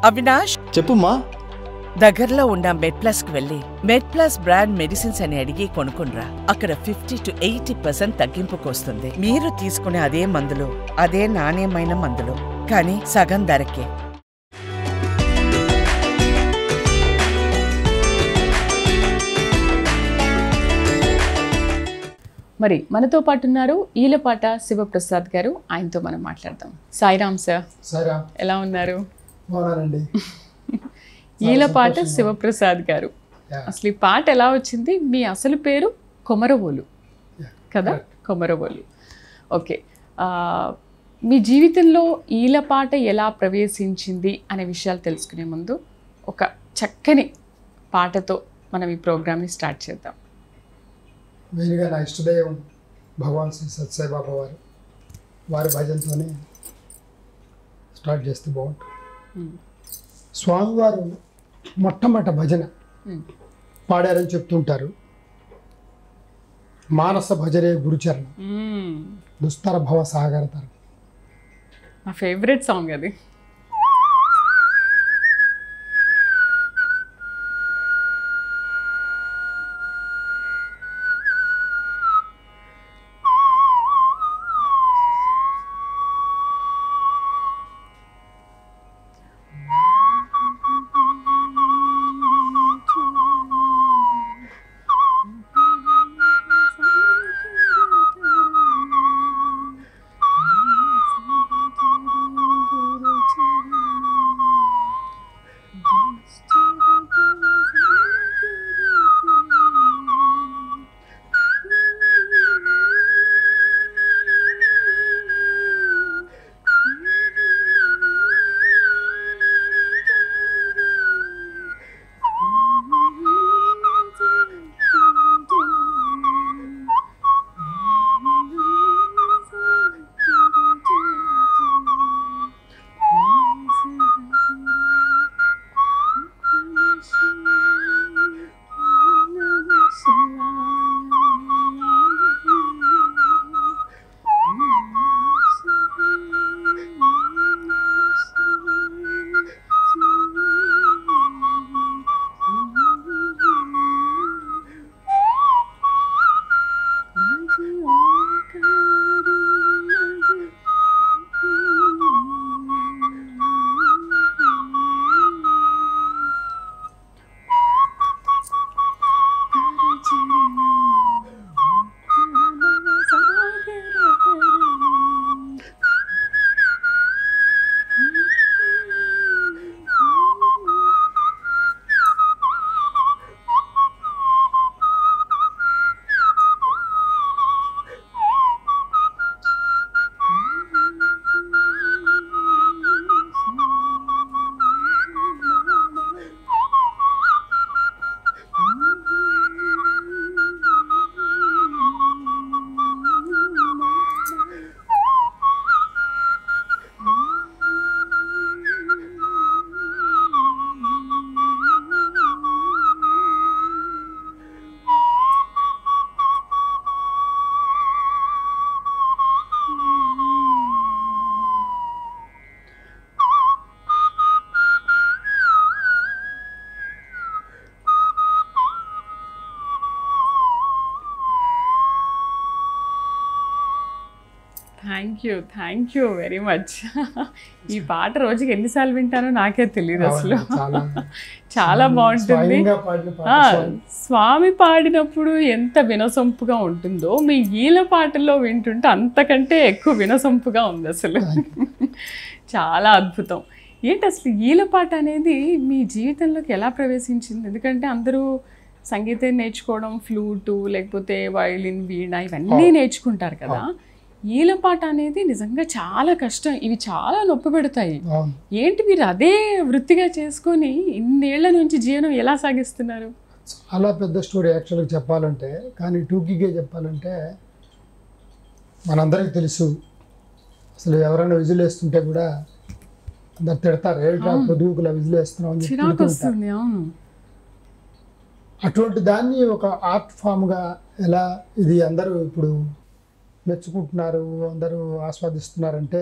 అవినాష్, చెప్పుమ్మా. దగ్గరలో ఉన్న మెడ్ప్లస్కి వెళ్ళి మెడ్ప్లస్ బ్రాండ్ మెడిసిన్స్ అని అడిగి కొనుక్కునరా. అక్కడ 50 to 80% తగ్గింపుకు వస్తుంది. మీరు తీసుకునే అదే మందులు, అదే నాణ్యమైన మందులు, కానీ సగం ధరకే. మరి మనతో పాటు ఉన్నారు ఈలపాట శివప్రసాద్ గారు. ఆయనతో మనం మాట్లాడదాం. సాయిరామ్ సార్. సాయిరామ్. ఎలా ఉన్నారు? బాగున్నానండి. ఈలపాట శివప్రసాద్ గారు, అసలు ఈ పాట ఎలా వచ్చింది? మీ అసలు పేరు కొమరవోలు కదా? కొమరవోలు. ఓకే, మీ జీవితంలో ఈలపాట ఎలా ప్రవేశించింది అనే విషయాలు తెలుసుకునే ముందు ఒక చక్కని పాటతో మనం ఈ ప్రోగ్రామ్ని స్టార్ట్ చేద్దాం. మెయిన్గా నా ఇష్టదైవం భగవాన్ శ్రీ సత్యసాయి బాబా వారి భజనతోనే స్టార్ట్ చేస్తే బాగుంటుంది. స్వామివారు మొట్టమొదటి భజన పాడారని చెప్తుంటారు. మానస భజరే గురుచరణం దుస్తర భవ సాగరతరం. నా ఫేవరెట్ సాంగ్ అది. Thank you very much. ఈ పాట రోజుకి ఎన్నిసార్లు వింటానో నాకే తెలియదు అసలు. చాలా బాగుంటుంది. స్వామి పాడినప్పుడు ఎంత వినసొంపుగా ఉంటుందో మీ ఈల పాటల్లో వింటుంటే అంతకంటే ఎక్కువ వినసొంపుగా ఉంది అసలు. చాలా అద్భుతం. ఏంటి అసలు ఈల పాట అనేది మీ జీవితంలోకి ఎలా ప్రవేశించింది? ఎందుకంటే అందరూ సంగీతం నేర్చుకోవడం, ఫ్లూటు లేకపోతే వయలిన్, వీణ ఇవన్నీ నేర్చుకుంటారు కదా. ఈలపాట అనేది నిజంగా చాలా కష్టం. ఇవి చాలా నొప్పి పెడతాయి. ఏంటి మీరు అదే వృత్తిగా చేసుకొని ఇన్నేళ్ల నుంచి జీవనం ఎలా సాగిస్తున్నారు? చాలా పెద్ద స్టోరీ యాక్చువల్గా చెప్పాలంటే, కానీ టూకీగా చెప్పాలంటే మనందరికీ తెలుసు. అసలు ఎవరైనా విజిల్ వేస్తుంటే కూడా అందరు తిడతారు, ఏంటో పొదుగులా విజిల్ వేస్తున్నాం అని చెప్పి. అటువంటి దాన్ని ఒక ఆర్ట్ ఫామ్గా ఎలా ఇది అందరూ ఇప్పుడు మెచ్చుకుంటున్నారు, అందరూ ఆస్వాదిస్తున్నారంటే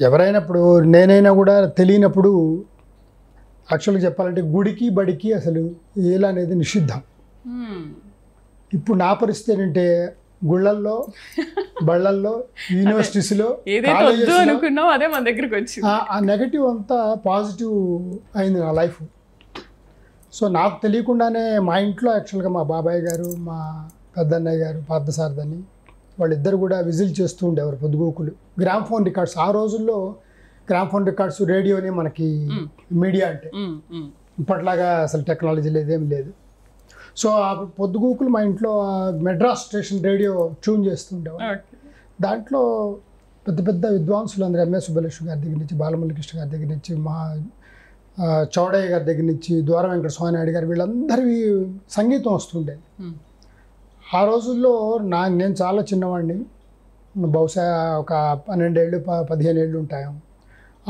ఎవరైనా ఇప్పుడు నేనైనా కూడా తెలియనప్పుడు యాక్చువల్గా చెప్పాలంటే గుడికి బడికి అసలు ఏలా అనేది నిషిద్ధం. ఇప్పుడు నా పరిస్థితి ఏంటంటే గుళ్ళల్లో బళ్ళల్లో యూనివర్సిటీస్లో అదే మన దగ్గరికి వచ్చి ఆ నెగటివ్ అంతా పాజిటివ్ అయింది నా లైఫ్. సో నాకు తెలియకుండానే మా ఇంట్లో యాక్చువల్గా మా బాబాయ్ గారు మా పెద్దన్నయ్య గారు పార్థసారథి వాళ్ళిద్దరు కూడా విజిల్ చేస్తూ ఉండేవారు పొద్దుగూకులు. గ్రామ్ఫోన్ రికార్డ్స్ ఆ రోజుల్లో గ్రామ్ఫోన్ రికార్డ్స్ రేడియోనే మనకి మీడియా అంటే, ఇప్పట్లాగా అసలు టెక్నాలజీ లేదేం లేదు. సో ఆ పొద్దుగూకులు మా ఇంట్లో మెడ్రాస్ స్టేషన్ రేడియో ట్యూన్ చేస్తుండేవారు. దాంట్లో పెద్ద పెద్ద విద్వాంసులు అందరూ ఎంఎస్ సుబ్బలక్ష్మి గారి దగ్గర నుంచి బాలమురళీకృష్ణ గారి దగ్గర నుంచి మా చౌడయ్య గారి దగ్గర నుంచి ద్వార వెంకట స్వామినాయుడు గారు వీళ్ళందరివి సంగీతం వస్తుండేది. ఆ రోజుల్లో నేను చాలా చిన్నవాడిని, బహుశా ఒక 12 ఏళ్ళు 15 ఏళ్ళు ఉంటాయి.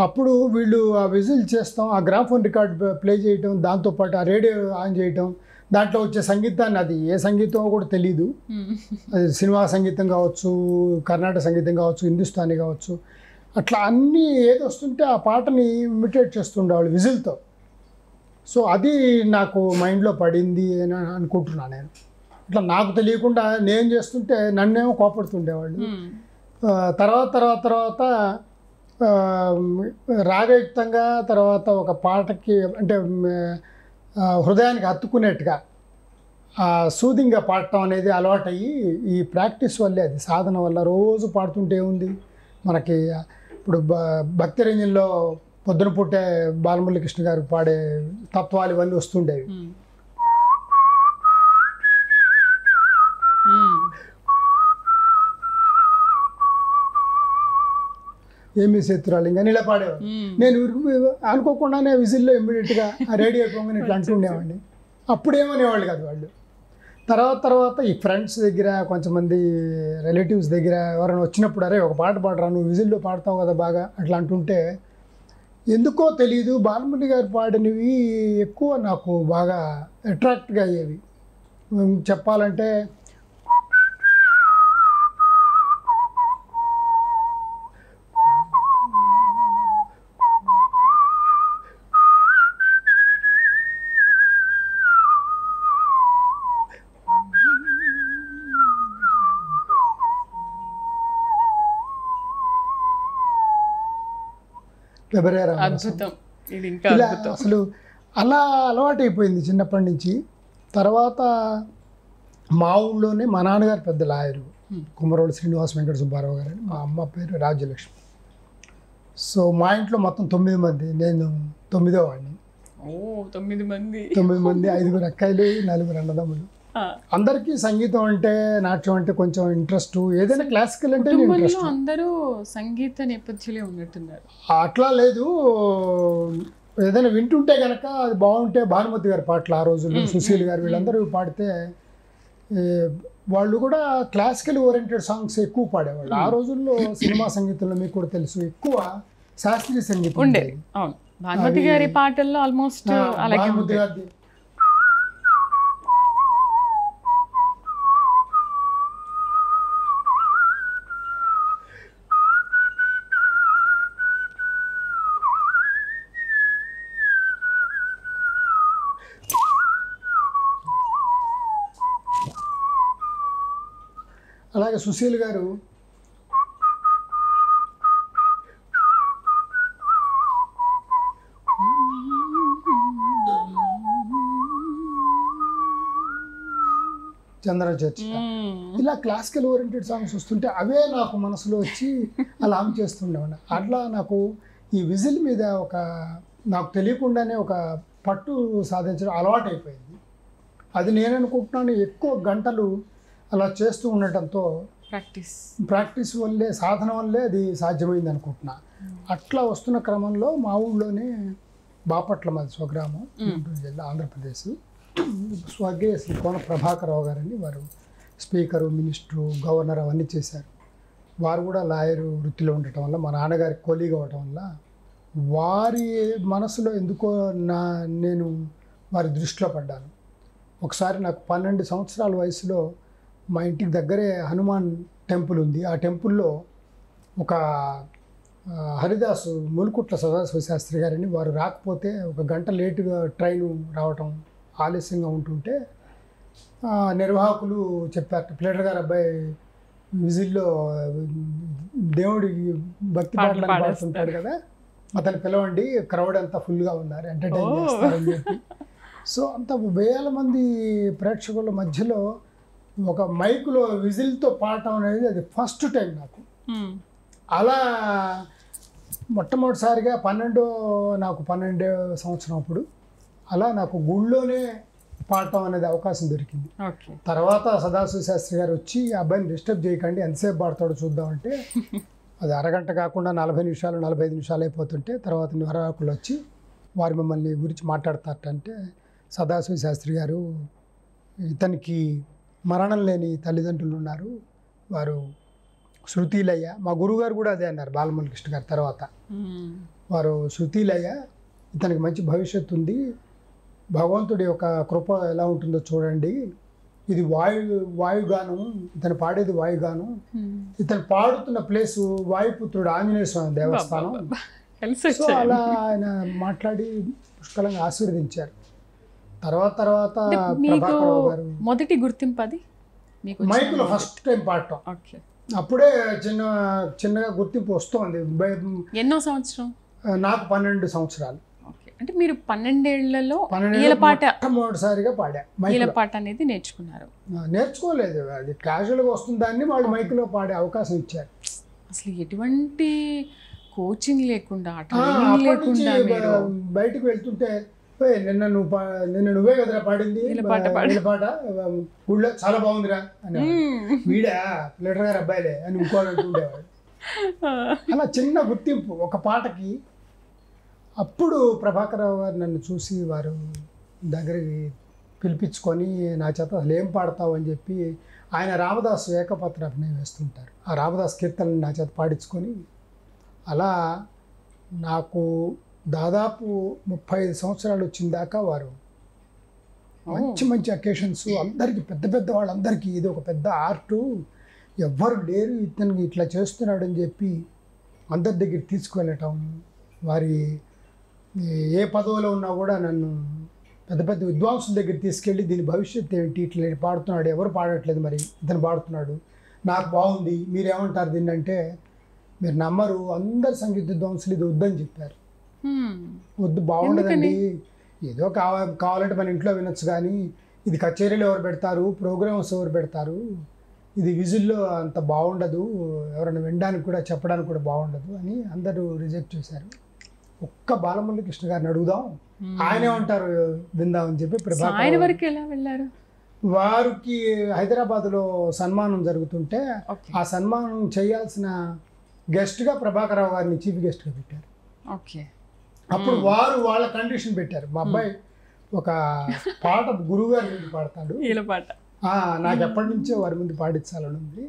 అప్పుడు వీళ్ళు ఆ విజిల్ చేస్తాం, ఆ గ్రామ్ఫోన్ రికార్డ్ ప్లే చేయటం, దాంతోపాటు ఆ రేడియో ఆన్ చేయటం, దాంట్లో వచ్చే సంగీతాన్ని అది ఏ సంగీతం కూడా తెలీదు, అది సినిమా సంగీతం కావచ్చు, కర్ణాటక సంగీతం కావచ్చు, హిందుస్థానీ కావచ్చు, అట్లా అన్నీ ఏది వస్తుంటే ఆ పాటని ఇమిటేట్ చేస్తుండేవాళ్ళు విజిల్తో. సో అది నాకు మైండ్లో పడింది అని అనుకుంటున్నాను నేను. ఇట్లా నాకు తెలియకుండా నేను చేస్తుంటే నన్నేమో కోపడుతుండేవాళ్ళు. తర్వాత రాగయుక్తంగా తర్వాత ఒక పాటకి అంటే హృదయానికి హత్తుకునేట్టుగా సూదింగ్గా పాడటం అనేది అలవాటయ్యి ఈ ప్రాక్టీస్ వల్లే, అది సాధన వల్ల రోజు పాడుతుంటే ఉంది మనకి. ఇప్పుడు భక్తి రంజన్లో పొద్దున పుట్టే బాలమురళీకృష్ణ గారు పాడే తత్వాలు ఇవన్నీ వస్తుండేవి. ఏమి శత్రురాలింగా ఇలా పాడేవాడు. నేను అనుకోకుండానే విజిల్లో ఇమ్మీడియట్గా ఆ రేడియో పొంగని ఇట్లా అంటుండేవాడిని. అప్పుడేమనేవాళ్ళు కాదు వాళ్ళు. తర్వాత ఈ ఫ్రెండ్స్ దగ్గర కొంతమంది రిలేటివ్స్ దగ్గర ఎవరైనా వచ్చినప్పుడు అరే ఒక పాట పాడరా, నువ్వు విజిల్లో పాడతావు కదా బాగా అట్లా అంటుంటే ఎందుకో తెలియదు బాలమురళి గారు పాడినవి ఎక్కువ నాకు బాగా అట్రాక్ట్గా అయ్యేవి. చెప్పాలంటే ఇలా అసలు అలా అలవాటైపోయింది చిన్నప్పటి నుంచి. తర్వాత మా ఊళ్ళోనే మా నాన్నగారు పెద్ద లాయరు, కుమ్మరోడు శ్రీనివాస వెంకట సుబ్బారావు గారు అని, మా అమ్మ పేరు రాజ్యలక్ష్మి. సో మా ఇంట్లో మొత్తం 9 మంది, నేను 9వ వాడిని. 9 మంది, 5 అక్కాయిలు 4 అన్నదమ్ములు. అందరికీ సంగీతం అంటే నాట్యం అంటే కొంచెం ఇంట్రెస్ట్, ఏదైనా క్లాసికల్ అంటే ఇంట్రెస్ట్. అందరూ సంగీత నేపథ్యంలో ఉన్నట్టున్నారు. అట్లా లేదు, ఏదైనా వింటుంటే కనుక అది బాగుంటే భానుమతి గారి పాటలు ఆ రోజుల్లో సుశీల్ గారు వీళ్ళందరూ పాడితే వాళ్ళు కూడా క్లాసికల్ ఓరియంటెడ్ సాంగ్స్ ఎక్కువ పాడేవాళ్ళు. ఆ రోజుల్లో సినిమా సంగీతంలో మీకు కూడా తెలుసు ఎక్కువ శాస్త్రీయ సంగీతం ఉండేది. భానుమతి గారి పాటల్లో ఆల్మోస్ట్ భానుమతి గారి అలాగే సుశీల్ గారు చంద్ర చర్చ ఇలా క్లాసికల్ ఓరియంటెడ్ సాంగ్స్ వస్తుంటే అవే నాకు మనసులో వచ్చి అలా ఆమె చేస్తుండేవాడిని. అట్లా నాకు ఈ విజిల్ మీద ఒక నాకు తెలియకుండానే ఒక పట్టు సాధించడం అలవాటు అయిపోయింది. అది నేను అనుకుంటున్నాను ఎక్కువ గంటలు అలా చేస్తూ ఉండటంతో ప్రాక్టీస్ వల్లే, సాధన వల్లే అది సాధ్యమైంది అనుకుంటున్నా. అట్లా వస్తున్న క్రమంలో మా ఊళ్ళోనే బాపట్ల మాది స్వగ్రామం, గుంటూరు జిల్లా, ఆంధ్రప్రదేశ్. స్వర్గీయ శ్రీ కోన ప్రభాకరరావు గారని వారు స్పీకరు, మినిస్టరు, గవర్నర్ అవన్నీ చేశారు. వారు కూడా లాయరు వృత్తిలో ఉండటం వల్ల, మా నాన్నగారికి కొలీగ్ అవ్వటం వల్ల వారి మనసులో ఎందుకో నేను వారి దృష్టిలో పడ్డాను. ఒకసారి నాకు 12 సంవత్సరాల వయసులో మా ఇంటికి దగ్గరే హనుమాన్ టెంపుల్ ఉంది. ఆ టెంపుల్లో ఒక హరిదాసు ములుకుట్ల సదాశివ శాస్త్రి గారని, వారు రాకపోతే ఒక గంట లేటుగా ట్రైన్ రావటం ఆలస్యంగా ఉంటుంటే నిర్వాహకులు చెప్పారు, ప్లేటర్ గారు అబ్బాయి విజిల్లో దేవుడికి భక్తి పాటలు పాడుతుంటాడు కదా, అతను పిలవండి, క్రౌడ్ అంతా ఫుల్గా ఉన్నారు, ఎంటర్టైన్ చేస్తారని చెప్పి. సో అంత వేల మంది ప్రేక్షకుల మధ్యలో ఒక మైకులో విజిల్తో పాడటం అనేది అది ఫస్ట్ టైం నాకు. అలా మొట్టమొదటిసారిగా నాకు 12వ సంవత్సరం అప్పుడు అలా నాకు గుళ్ళోనే పాడటం అనేది అవకాశం దొరికింది. తర్వాత సదాశివ శాస్త్రి గారు వచ్చి ఆ అబ్బాయిని డిస్టర్బ్ చేయకండి, ఎంతసేపు పాడతాడో చూద్దామంటే అది అరగంట కాకుండా 40 నిమిషాలు 45 నిమిషాలు అయిపోతుంటే తర్వాత నిర్వాహకులు వచ్చి వారు మిమ్మల్ని గురించి మాట్లాడతారంటే, సదాశివ శాస్త్రి గారు, ఇతనికి మరణం లేని తల్లిదండ్రులు ఉన్నారు, వారు శృతిలయ్య, మా గురువుగారు కూడా అదే అన్నారు బాలమురళీ కృష్ణ గారు తర్వాత, వారు శృతిలయ్య, ఇతనికి మంచి భవిష్యత్తు ఉంది, భగవంతుడి యొక్క కృప ఎలా ఉంటుందో చూడండి, ఇది వాయుగానం, ఇతను పాడేది వాయుగానం, ఇతను పాడుతున్న ప్లేసు వాయుపుత్రుడు ఆంజనేయ స్వామి దేవస్థానం. సో అలా ఆయన మాట్లాడి పుష్కలంగా ఆశీర్వదించారు. తర్వాత ప్రభాకర్ గారు మొదటి గుర్తింపు అది మైకులో ఫస్ట్ టైం పాడటం. అప్పుడే చిన్నగా గుర్తింపు వస్తుంది. ఎన్నో సంవత్సరం? నాకు 12 సంవత్సరాలు. అంటే మీరు 12 ఏళ్లలో మొదటిసారిగా పాడా పాట అనేది నేర్చుకున్నారు? నేర్చుకోలేదు, అది క్యాజువల్గా వస్తుంది, దాన్ని వాళ్ళు మైకులో పాడే అవకాశం ఇచ్చారు. అసలు ఎటువంటి కోచింగ్ లేకుండా ట్రైనింగ్ లేకుండా బయటకు వెళ్తుంటే, నిన్న నువ్వే కదరా పాడింది పాట, గుళ్ళో చాలా బాగుందిరా అని, వీడా ప్లేటర్ గారు అబ్బాయిలే అని ఇంకోటి అంటుండేవాడు. అలా చిన్న గుర్తింపు ఒక పాటకి. అప్పుడు ప్రభాకర్ రావు గారు నన్ను చూసి వారు దగ్గరికి పిలిపించుకొని నా చేత అసలు ఏం పాడతావు అని చెప్పి, ఆయన రామదాసు ఏకపాత్ర అభినయం వేస్తుంటారు, ఆ రామదాస్ కీర్తనని నా చేత పాడించుకొని, అలా నాకు దాదాపు 35 సంవత్సరాలు వచ్చిన దాకా వారు మంచి మంచి అకేషన్స్, అందరికీ పెద్ద వాళ్ళందరికీ ఇది ఒక పెద్ద ఆర్టు, ఎవ్వరు లేరు ఇతనికి ఇట్లా చేస్తున్నాడు అని చెప్పి అందరి దగ్గర తీసుకువెళ్ళటం, వారి ఏ పదవిలో ఉన్నా కూడా నన్ను పెద్ద విద్వాంసుల దగ్గర తీసుకెళ్ళి దీని భవిష్యత్తు ఏంటి, ఇట్లా పాడుతున్నాడు, ఎవరు పాడట్లేదు, మరి ఇతను పాడుతున్నాడు, నాకు బాగుంది, మీరేమంటారు దీన్ని అంటే, మీరు నమ్మరు, అందరు సంగీత విద్వాంసులు ఇది వద్దని చెప్పారు. వద్దు, బాగుండదండి, ఏదో కావాలంటే మన ఇంట్లో వినొచ్చు, కానీ ఇది కచేరీలు ఎవరు పెడతారు, ప్రోగ్రామ్స్ ఎవరు పెడతారు, ఇది విజిల్లో అంత బాగుండదు, ఎవరైనా వినడానికి కూడా చెప్పడానికి కూడా బాగుండదు అని అందరూ రిజెక్ట్ చేశారు. ఒక్క బాలమురళీ కృష్ణ గారిని అడుగుదాం, ఆయనే ఉంటారు, విందామని చెప్పి ప్రభాకర్ వరకు ఎలా వెళ్ళారు. వారికి హైదరాబాద్లో సన్మానం జరుగుతుంటే ఆ సన్మానం చేయాల్సిన గెస్ట్గా ప్రభాకర్ రావు గారిని చీఫ్ గెస్ట్గా పెట్టారు. అప్పుడు వారు వాళ్ళ కండిషన్ పెట్టారు, మా అబ్బాయి ఒక పాట గురువు గారి ముందు పాడతాడు, నాకు ఎప్పటి నుంచో వారి ముందు పాడించాలని ఉంది,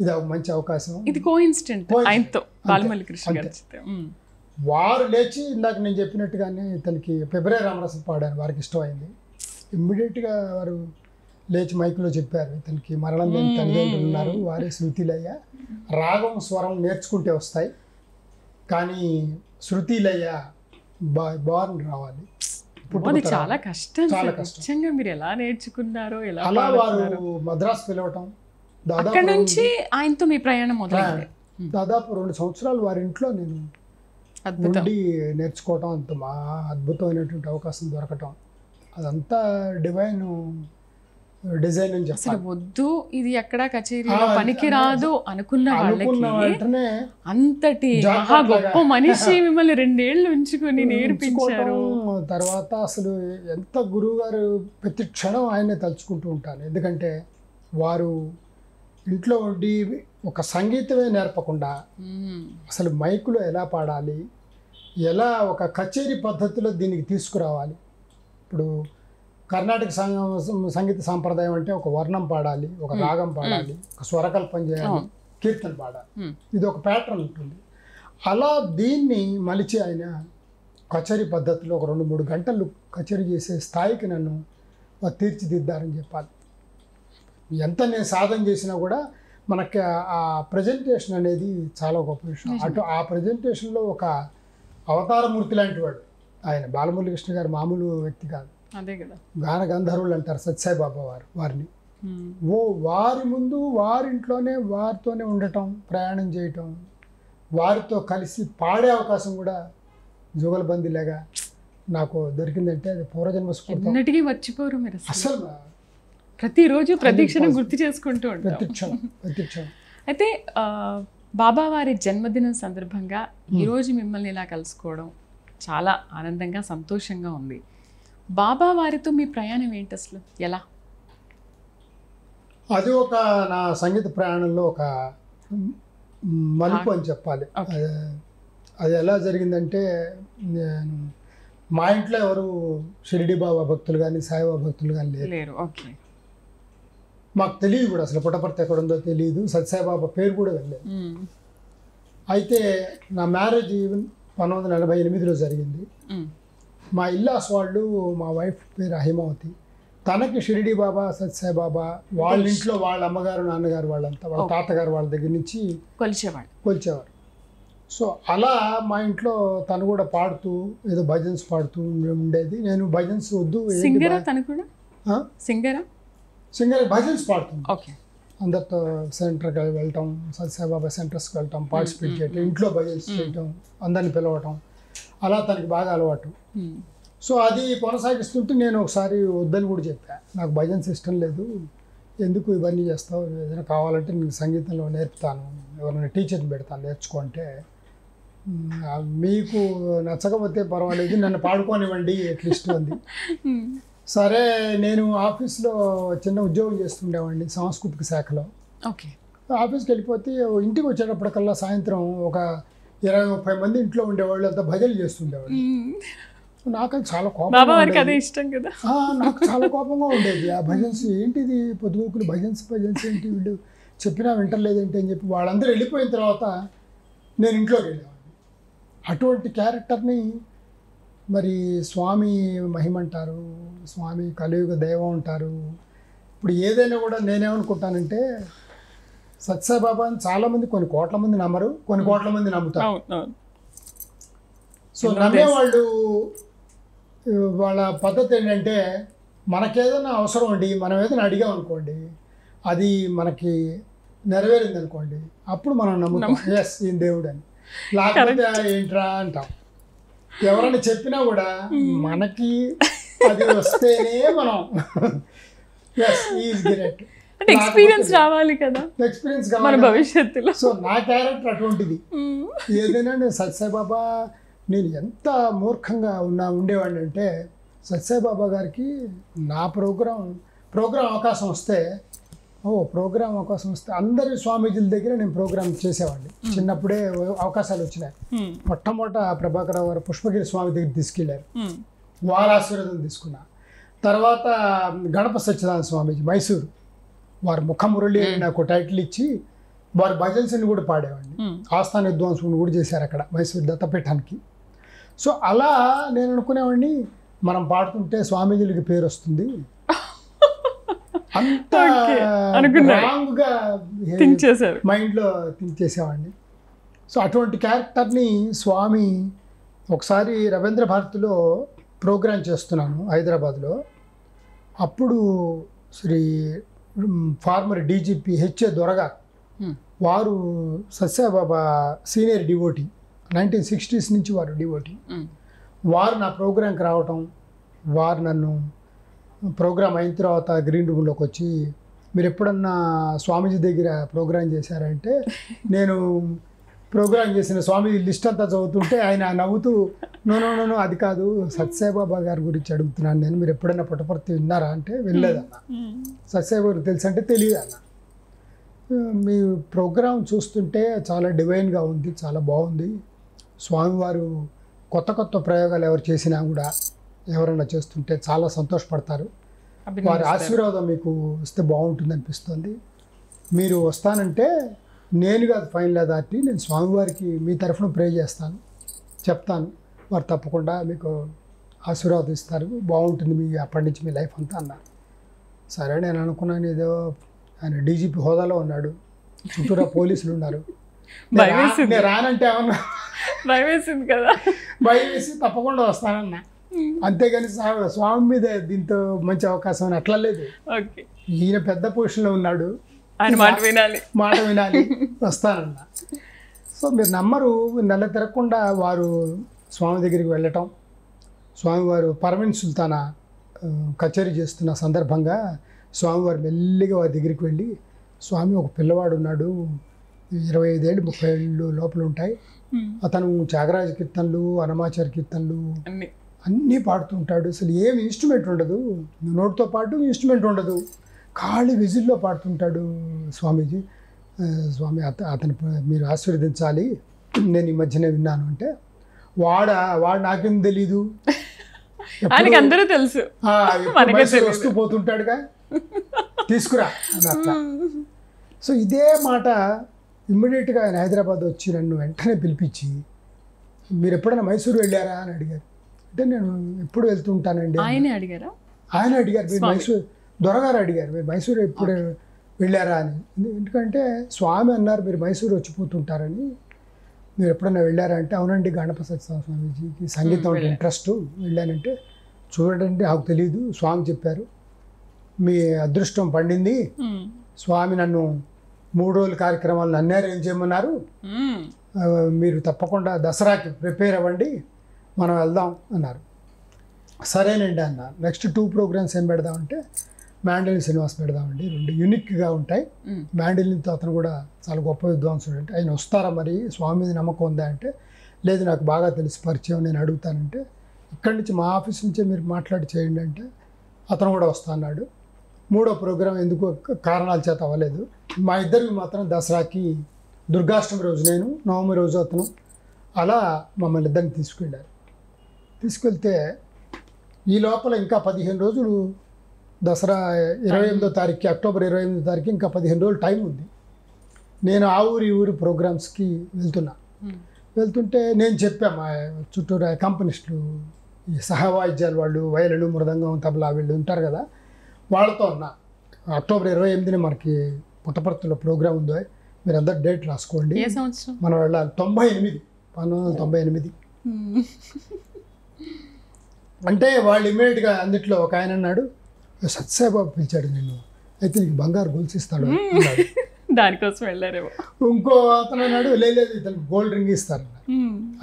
ఇది ఒక మంచి అవకాశం. ఇది కోఇన్సిడెంట్ ఆయనతో బాలమురళీ కృష్ణ గారు. వారు లేచి ఇందాక నేను చెప్పినట్టుగానే ఇతనికి ఫిబ్రవరి రామరసం పాడారు, వారికి ఇష్టమైంది. ఇమ్మీడియట్గా వారు లేచి మైకులో చెప్పారు, ఇతనికి మరణం లేని తల్లిదండ్రులు ఉన్నారు, వారే శృతిలయ్య, రాగం స్వరం నేర్చుకుంటే వస్తాయి, కానీ శృతిలయ్య బార్న్ రావాలి. చాలా కష్టం, చాలా కష్టం. మీరు ఎలా నేర్చుకున్నారో, అలా వారు మద్రాసు పిలవటం, అక్కడ నుంచి ఆయనతో మీ ప్రయాణం మొదలైంది. దాదాపు 2 సంవత్సరాలు వారి ఇంట్లో నేను ఉండి నేర్చుకోవటం, అంత మా అద్భుతమైనటువంటి అవకాశం దొరకటం, అదంతా డివైన్ డిజైన్ అని చెప్పాలి. వద్దు ఇది ఎక్కడ కచేరీలో పనికి రాదు అనుకున్న వాళ్ళకి అంతటి మహా గొప్ప మనిషి మిమ్మల్ని 2 ఏళ్ళు ఉంచుకొని నేర్పించారు. తర్వాత అసలు ఎంత గురువు గారు ప్రతి క్షణం ఆయనే తలుచుకుంటూ ఉంటాను, ఎందుకంటే వారు ఇంట్లో ఉండి ఒక సంగీతమే నేర్పకుండా అసలు మైకులో ఎలా పాడాలి, ఎలా ఒక కచేరీ పద్ధతిలో దీనికి తీసుకురావాలి. ఇప్పుడు కర్ణాటక సంగీత సాంప్రదాయం అంటే ఒక వర్ణం పాడాలి, ఒక రాగం పాడాలి, ఒక స్వరకల్పన చేయాలి, కీర్తన పాడాలి, ఇది ఒక ప్యాటర్న్ ఉంటుంది. అలా దీన్ని మలిచి ఆయన కచేరీ పద్ధతిలో ఒక 2-3 గంటలు కచేరీ చేసే స్థాయికి నన్ను తీర్చిదిద్దారని చెప్పాలి. ఎంత నేను సాధన చేసినా కూడా మనకి ఆ ప్రజెంటేషన్ అనేది చాలా గొప్ప విషయం. అటు ఆ ప్రజెంటేషన్లో ఒక అవతారమూర్తి లాంటి వాడు ఆయన. బాలమురళీకృష్ణ గారు మామూలు వ్యక్తి కాదు. అదే కదా, గాన గంధర్వులు అంటారు సత్యసాయిబాబా వారిని. వారి ముందు వారింట్లోనే వారితోనే ఉండటం, ప్రయాణం చేయటం, వారితో కలిసి పాడే అవకాశం కూడా జుగల్బందీలాగా నాకు దొరికిందంటే అది పూర్వజన్మ స్ఫూర్తి. ఎన్నటికీ మర్చిపోరు మీరు అసలు ప్రతిరోజు ప్రతిక్షణం గుర్తు చేసుకుంటూ ఉంటారు. ప్రతిక్షణం. అయితే బాబా వారి జన్మదినం సందర్భంగా ఈరోజు మిమ్మల్ని ఇలా కలుసుకోవడం చాలా ఆనందంగా సంతోషంగా ఉంది. బాబా వారితో మీ ప్రయాణం ఏంటి అసలు, ఎలా? అది ఒక నా సంగీత ప్రయాణంలో ఒక మలుపు అని చెప్పాలి. అది ఎలా జరిగిందంటే, నేను మా ఇంట్లో ఎవరు షిరిడి బాబా భక్తులు కానీ సాయిబాబా భక్తులు కానీ లేరు. ఓకే. మాకు తెలియదు కూడా అసలు పుట్టపర్తి ఎక్కడ ఉందో తెలియదు, సత్యసాయిబాబా పేరు కూడా వెళ్ళలేదు. అయితే నా మ్యారేజ్ 1948లో జరిగింది. మా ఇల్లాస్ వాళ్ళు, మా వైఫ్ పేరు హైమావతి, తనకి షిరిడి బాబా సత్యసాయిబాబా వాళ్ళ ఇంట్లో వాళ్ళ అమ్మగారు నాన్నగారు వాళ్ళంతా వాళ్ళ తాతగారు వాళ్ళ దగ్గర నుంచి కొలిచేవారు. సో అలా మా ఇంట్లో తను కూడా పాడుతూ ఏదో భజన్స్ పాడుతూ ఉండేది. నేను భజన్స్ వద్దు, సింగర్ భజన్స్ పాడుతుంది. అందరితో సెంటర్కి వెళ్ళటం, సత్యసాయిబాబా సెంటర్స్కి వెళ్ళటం, పార్టిసిపేట్ చేయటం, ఇంట్లో భజన్స్ చేయటం, అందరిని పిలవటం, అలా తనకి బాగా అలవాటు. సో అది కొనసాగిస్తుంటే నేను ఒకసారి వద్దని కూడా చెప్పాను, నాకు భజన్స్ ఇష్టం లేదు, ఎందుకు ఇవన్నీ చేస్తావు, ఏదైనా కావాలంటే నీకు సంగీతంలో నేర్పుతాను, ఎవరైనా టీచర్ని పెడతాను నేర్చుకుంటే, మీకు నచ్చకపోతే పర్వాలేదు నన్ను పాడుకోనివ్వండి అట్లీస్ట్ అంది. సరే, నేను ఆఫీస్లో చిన్న ఉద్యోగం చేస్తుండేవాడిని సాంస్కృతిక శాఖలో. ఆఫీస్కి వెళ్ళిపోతే ఇంటికి వచ్చేటప్పటికల్లా సాయంత్రం ఒక 20-30 మంది ఇంట్లో ఉండేవాళ్ళు, అంతా భజనలు చేస్తుండేవాళ్ళు. నాకు చాలా కోపంగా నాకు చాలా కోపంగా ఉండేది. ఆ భజన్స్ ఏంటిది, పొద్దుగూకులు భజన్స్ ఏంటి, వీళ్ళు చెప్పినా వింటలేదేంటి అని చెప్పి వాళ్ళందరూ వెళ్ళిపోయిన తర్వాత నేను ఇంట్లోకి వెళ్ళేవాడిని. అటువంటి క్యారెక్టర్ని మరి స్వామి మహిమ అంటారు, స్వామి కలియుగ దైవం అంటారు. ఇప్పుడు ఏదైనా కూడా నేనేమనుకుంటానంటే, సత్యసాయిబాబాని చాలామంది, కొన్ని కోట్ల మంది నమ్మరు, కొన్ని కోట్ల మంది నమ్ముతారు. సో నమ్మేవాళ్ళు వాళ్ళ పద్ధతి ఏంటంటే, మనకేదైనా అవసరం అండి, మనం ఏదైనా అడిగాం అనుకోండి, అది మనకి నెరవేరింది అనుకోండి, అప్పుడు మనం నమ్ముతాం ఎస్ ఈయన దేవుడు అని. లేకపోతే ఏంట్రా అంటాం. ఎవరైనా చెప్పినా కూడా మనకి అది వస్తేనే మనం ఎస్ ఈజ్ గ్రేట్, ఎక్స్పీరియన్స్ రావాలి కదా, ఎక్స్పీరియన్స్ కావాలి భవిష్యత్తులో. సో నా క్యారెక్టర్ అటువంటిది. ఏదైనా నేను సత్యసాయిబాబా, నేను ఎంత మూర్ఖంగా ఉండేవాడిని అంటే, సత్యసాయిబాబా గారికి నా ప్రోగ్రాం అవకాశం వస్తే అందరి స్వామీజీల దగ్గర నేను ప్రోగ్రామ్ చేసేవాడిని. చిన్నప్పుడే అవకాశాలు వచ్చినాయి. మొట్టమొదట ప్రభాకరరావు గారు పుష్పగిరి స్వామి దగ్గర తీసుకెళ్లారు, వారి ఆశీర్వాదం తీసుకున్నా. తర్వాత గణప సచ్చిదానంద స్వామీజీ మైసూరు, వారి ముఖమురళి అని నాకు టైటిల్ ఇచ్చి వారి భజన్స్ని కూడా పాడేవాడిని. ఆస్థాన విద్వాంసుని కూడా చేశారు అక్కడ మైసూరు దత్తపీఠానికి. సో అలా నేను అనుకునేవాడిని, మనం పాడుతుంటే స్వామీజీలకి పేరు వస్తుంది, అంత రాంగ్గా మైండ్లో థింక్ చేసేవాడిని. సో అటువంటి క్యారెక్టర్ని స్వామి ఒకసారి రవీంద్ర భారతిలో ప్రోగ్రాం చేస్తున్నాను హైదరాబాద్లో. అప్పుడు శ్రీ ఫార్మర్ డీజీపీ హెచ్ఏ దొరగారు, వారు సత్యసాయిబాబా సీనియర్ డివోటీ, 1960s నుంచి వారు డివోటీ. వారు నా ప్రోగ్రాంకి రావటం, వారు నన్ను ప్రోగ్రామ్ అయిన తర్వాత గ్రీన్ రూమ్లోకి వచ్చి, మీరు ఎప్పుడన్నా స్వామీజీ దగ్గర ప్రోగ్రాం చేశారంటే, నేను ప్రోగ్రాం చేసిన స్వామీజీ లిస్ట్ అంతా చదువుతుంటే ఆయన నవ్వుతూ, నో అది కాదు, సత్యసాయిబాబా గారి గురించి అడుగుతున్నాను నేను, మీరు ఎప్పుడైనా పుట్టపర్తి విన్నారా అంటే వెళ్ళలేదన్న. సత్యసాయిబాబా గారికి తెలుసు అంటే తెలియదు అన్న. మీ ప్రోగ్రాం చూస్తుంటే చాలా డివైన్గా ఉంది, చాలా బాగుంది, స్వామివారు కొత్త ప్రయోగాలు ఎవరు చేసినా కూడా ఎవరైనా చేస్తుంటే చాలా సంతోషపడతారు, వారి ఆశీర్వాదం మీకు ఇస్తే బాగుంటుంది అనిపిస్తుంది, మీరు వస్తానంటే నేను కాదు ఫైనల్ అథారిటీ, నేను స్వామివారికి మీ తరఫున ప్రే చేస్తాను, చెప్తాను, వారు తప్పకుండా మీకు ఆశీర్వాదం ఇస్తారు, బాగుంటుంది మీ అప్పటి నుంచి మీ లైఫ్ అంతా అన్నారు. సరే నేను అనుకున్నాను, ఏదో ఆయన డీజీపీ హోదాలో ఉన్నాడు, చుట్టూరా పోలీసులు ఉన్నారు. భయమేసింది. రానంటే ఏమన్నా భయం వేసింది కదా. భయం వేసి తప్పకుండా వస్తానన్నా. అంతేగాని స్వామి మీద దీంతో మంచి అవకాశం అని అట్లా లేదు. ఓకే, ఈయన పెద్ద పొజిషన్లో ఉన్నాడు, ఆయన మాట వినాలి, మాట వినాలి, వస్తానన్నా. సో మీరు నమ్మరు, నెల తిరగకుండా వారు స్వామి దగ్గరికి వెళ్ళటం, స్వామివారు పరమేశ్వర సుల్తానా కచేరీ చేస్తున్న సందర్భంగా స్వామివారు మెల్లిగా వారి దగ్గరికి వెళ్ళి, స్వామి ఒక పిల్లవాడు ఉన్నాడు, 25 ఏళ్ళు 30 ఏళ్ళు లోపల ఉంటాయి, అతను త్యాగరాజ కీర్తనలు అన్నమాచార్య కీర్తనలు అన్నీ పాడుతుంటాడు, అసలు ఏమి ఇన్స్ట్రుమెంట్ ఉండదు, నోటితో పాటు ఇన్స్ట్రుమెంట్ ఉండదు, ఖాళీ విజిల్లో పాడుతుంటాడు స్వామీజీ, స్వామి అతను మీరు ఆశీర్వదించాలి, నేను ఈ మధ్యనే విన్నాను అంటే, వాడు నాకేం తెలీదు, అందరూ తెలుసు, వస్తూ పోతుంటాడుగా, తీసుకురా అని అట్లా. సో ఇదే మాట ఇమ్మీడియట్గా ఆయన హైదరాబాద్ వచ్చి నన్ను వెంటనే పిలిపించి, మీరు ఎప్పుడైనా మైసూరు వెళ్ళారా అని అడిగారు. అంటే నేను ఎప్పుడు వెళ్తుంటానండి. ఆయన అడిగారు, మీరు మైసూరు దొరగారు అడిగారు, మీరు మైసూరు ఎప్పుడు వెళ్ళారా అని. ఎందుకంటే స్వామి అన్నారు మీరు మైసూరు వచ్చిపోతుంటారని, మీరు ఎప్పుడైనా వెళ్ళారా అంటే, అవునండి గణపతి స్వామీజీకి సంగీతం అంటే ఇంట్రెస్ట్, వెళ్ళానంటే, చూడండి నాకు తెలియదు, స్వామి చెప్పారు మీ అదృష్టం పండింది, స్వామి నన్ను 3 రోజుల కార్యక్రమాలు నన్నే అరేంజ్ చేయమన్నారు, మీరు తప్పకుండా దసరాకి ప్రిపేర్ అవ్వండి, మనం వెళ్దాం అన్నారు. సరేనండి అన్న. నెక్స్ట్ 2 ప్రోగ్రామ్స్ ఏం పెడదామంటే, మ్యాండలిన్ శ్రీనివాస్ పెడదామండి, 2 యూనిక్గా ఉంటాయి, మ్యాండలిన్తో అతను కూడా చాలా గొప్ప విద్వాంసుడు అంటే, ఆయన వస్తారా మరి, స్వామి మీద నమ్మకం ఉందా అంటే, లేదు నాకు బాగా తెలిసి పరిచయం, నేను అడుగుతానంటే, ఇక్కడి నుంచి మా ఆఫీస్ నుంచే మీరు మాట్లాడి చేయండి అంటే, అతను కూడా వస్తా అన్నాడు. 3వ ప్రోగ్రాం ఎందుకు కారణాల చేత అవ్వలేదు. మా ఇద్దరికి మాత్రం దసరాకి దుర్గాష్టమి రోజు నేను, నవమి రోజు అతను, అలా మమ్మల్ని ఇద్దరిని తీసుకెళ్ళారు. తీసుకెళ్తే ఈ లోపల ఇంకా 15 రోజులు, దసరా 28వ తారీఖుకి, అక్టోబర్ 28వ తారీఖు ఇంకా 15 రోజులు టైం ఉంది. నేను ఆ ఊరు ఈ ఊరు ప్రోగ్రామ్స్కి వెళ్తుంటే నేను చెప్పా, మా చుట్టూరా కంపెనీస్టులు, ఈ సహవాయిద్యాలు వాళ్ళు, వయలులు, మృదంగం, తబలా వీళ్ళు ఉంటారు కదా, వాళ్ళతో ఉన్నా, అక్టోబర్ 28న మనకి పుట్టపర్తిలో ప్రోగ్రామ్ ఉందో, మీరు అందరు డేట్ రాసుకోండి, మనం వెళ్ళాలి. 1998 అంటే వాళ్ళు ఇమ్మీడియట్గా అందుట్లో ఒక ఆయన అన్నాడు, సత్యసాయిబాబు పిలిచాడు నిన్ను, అయితే నీకు బంగారు గొలుసు ఇస్తాడు అన్నాడు. దానికోసం వెళ్ళారేమో. ఇంకో అతను అన్నాడు, లేదు ఇతనికి గోల్డ్ రింగ్ ఇస్తారు.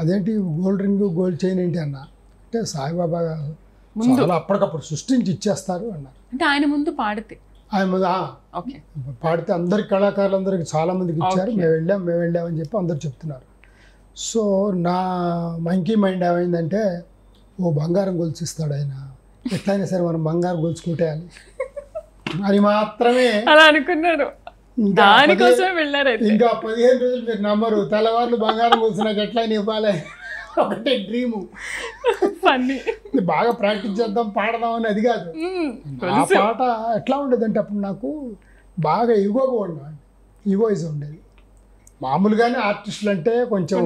అదేంటి గోల్డ్ రింగ్, గోల్డ్ చైన్ ఏంటి అన్న అంటే, సాయిబాబా చాలా అప్పటికప్పుడు సృష్టించి ఇచ్చేస్తారు అన్నారు. అంటే ఆయన ముందు పాడితే, ఆయన ముందు పాడితే అందరికి, కళాకారులందరికి చాలా మందికి ఇచ్చారు, మేము వెళ్ళామని చెప్పి అందరు చెప్తున్నారు. సో నా మంకీ మైండ్ ఏమైందంటే, ఓ బంగారం గొలుసు ఇస్తాడు ఆయన, ఎట్లయినా సరే మనం బంగారం గొలుసు కొట్టేయాలి అని మాత్రమే అలా అనుకున్నారు. దానికోసమే వెళ్ళారు. ఇంకా 15 రోజులు మీరు నమ్మరు, తెల్లవారులు బంగారం గొలుసు నాకు ఎట్లయినా ఇవ్వాలి, ఒకటే డ్రీము. బాగా ప్రాక్టీస్ చేద్దాం, పాడదాం అని అది కాదు. ఆ పాట ఎట్లా ఉండేది అంటే, అప్పుడు నాకు బాగా ఈగోగా ఈగోయిజం ఉండేది. మామూలుగానే ఆర్టిస్టులు అంటే కొంచెం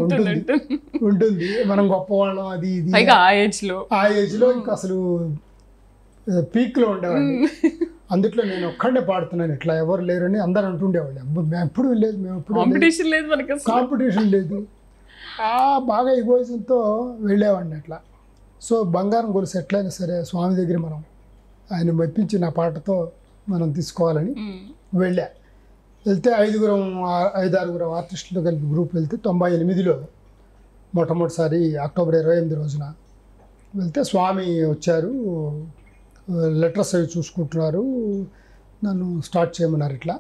ఉంటుంది, మనం గొప్పవాళ్ళం అది ఇది, ఆ ఏజ్లో ఇంకా అసలు పీక్లో ఉండేవాడిని. అందుట్లో నేను ఒక్కడే పాడుతున్నాను, ఇట్లా ఎవరు లేరని అందరు అంటుండేవాళ్ళు. ఎప్పుడు లేదు, మేము ఎప్పుడు కాంపిటీషన్ లేదు, బాగా ఈగోయిజంతో వెళ్ళేవాడిని అట్లా. సో బంగారం గొలుసు ఎట్లయినా సరే స్వామి దగ్గర మనం ఆయన మెప్పించి నా పాటతో మనం తీసుకోవాలని వెళ్తే 5-6 ఆర్టిస్టులతో కలిపి గ్రూప్ వెళ్తే 98లో మొట్టమొదటిసారి అక్టోబర్ 28 రోజున వెళ్తే స్వామి వచ్చారు, లెటర్స్ అవి చూసుకుంటున్నారు, నన్ను స్టార్ట్ చేయమన్నారు. ఇట్లా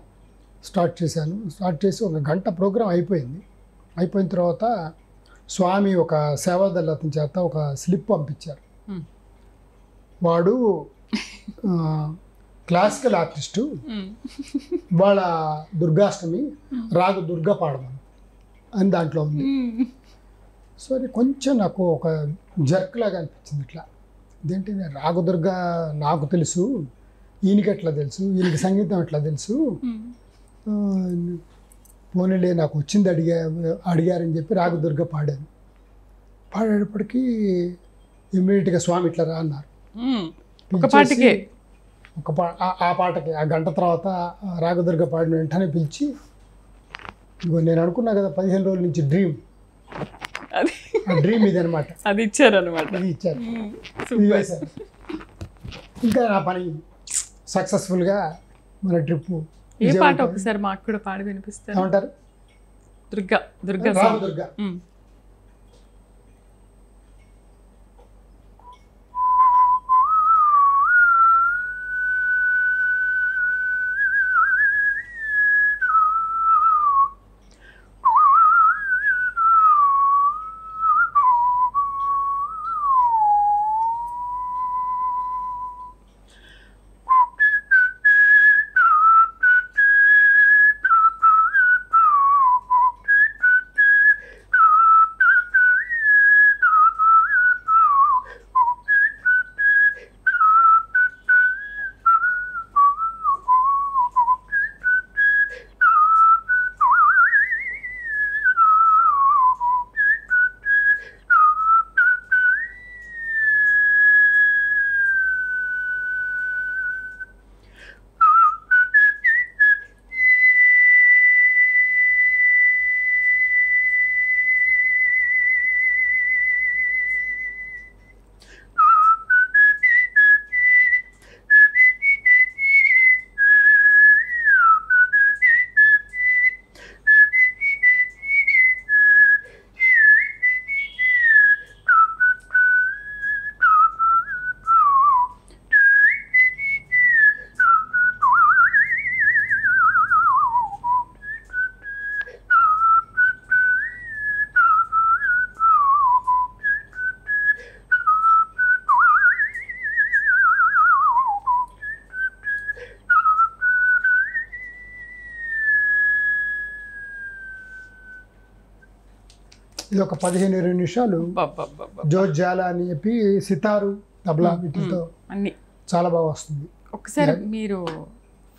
స్టార్ట్ చేశాను. స్టార్ట్ చేసి 1 గంట ప్రోగ్రాం అయిపోయింది. అయిపోయిన తర్వాత స్వామి ఒక సేవాదళ అతని చేత ఒక స్లిప్ పంపించారు. వాడు క్లాసికల్ ఆర్టిస్టు, వాళ్ళ దుర్గాష్టమి రాగు దుర్గా పాడమని అని దాంట్లో ఉంది. సో అది కొంచెం నాకు ఒక జర్క్ లాగా అనిపించింది. ఇట్లా ఇదేంటి, రాగు దుర్గా నాకు తెలుసు, ఈయనకి ఎట్లా తెలుసు, ఈయనకి సంగీతం ఎట్లా తెలుసు, పోనీలే నాకు వచ్చింది అడిగారని చెప్పి రాగదుర్గ పాడాను. పాడేటప్పటికీ ఇమ్మీడియట్గా స్వామి ఇట్లా రా అన్నారు. ఆ పాటకి ఆ గంట తర్వాత రాగదుర్గ పాడిన వెంటనే పిలిచి ఇగో నేను అనుకున్నా కదా 15 రోజుల నుంచి డ్రీమ్, అది ఆ డ్రీమ్ ఇదనమాట. అది ఇచ్చారనమాట. ఇది ఇచ్చారు, ఇది వేశారు. ఇంకా నా పని సక్సెస్ఫుల్గా మన ట్రిప్. ఏ పాట ఒకసారి మాకు కూడా పాడి వినిపిస్తారు? ఏమంటారు? దుర్గా దుర్గా రామదుర్గా. ఇది ఒక 15-20 నిమిషాలు జోజ్జాల అని చెప్పి సితారు తబలా వీటితో అన్ని చాలా బాగా వస్తుంది. ఒకసారి మీరు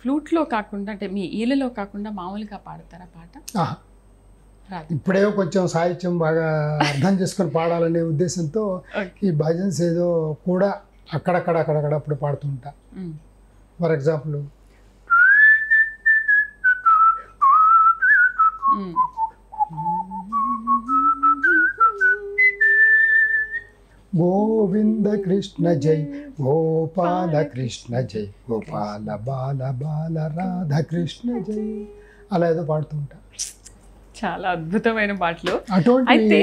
ఫ్లూట్లో కాకుండా అంటే మీ ఈలలో కాకుండా మామూలుగా పాడతారా పాట? ఇప్పుడే కొంచెం సాహిత్యం బాగా అర్థం చేసుకొని పాడాలనే ఉద్దేశంతో ఈ భజన్స్ ఏదో కూడా అక్కడక్కడ అప్పుడు పాడుతుంటా. ఫర్ ఎగ్జాంపుల్ గోవింద కృష్ణ జై గోపాల కృష్ణ జై గోపాల బాల బాల రాధ కృష్ణ జై అలా ఏదో పాడుతుంటా. చాలా అద్భుతమైన పాటలు. అటువంటి అయితే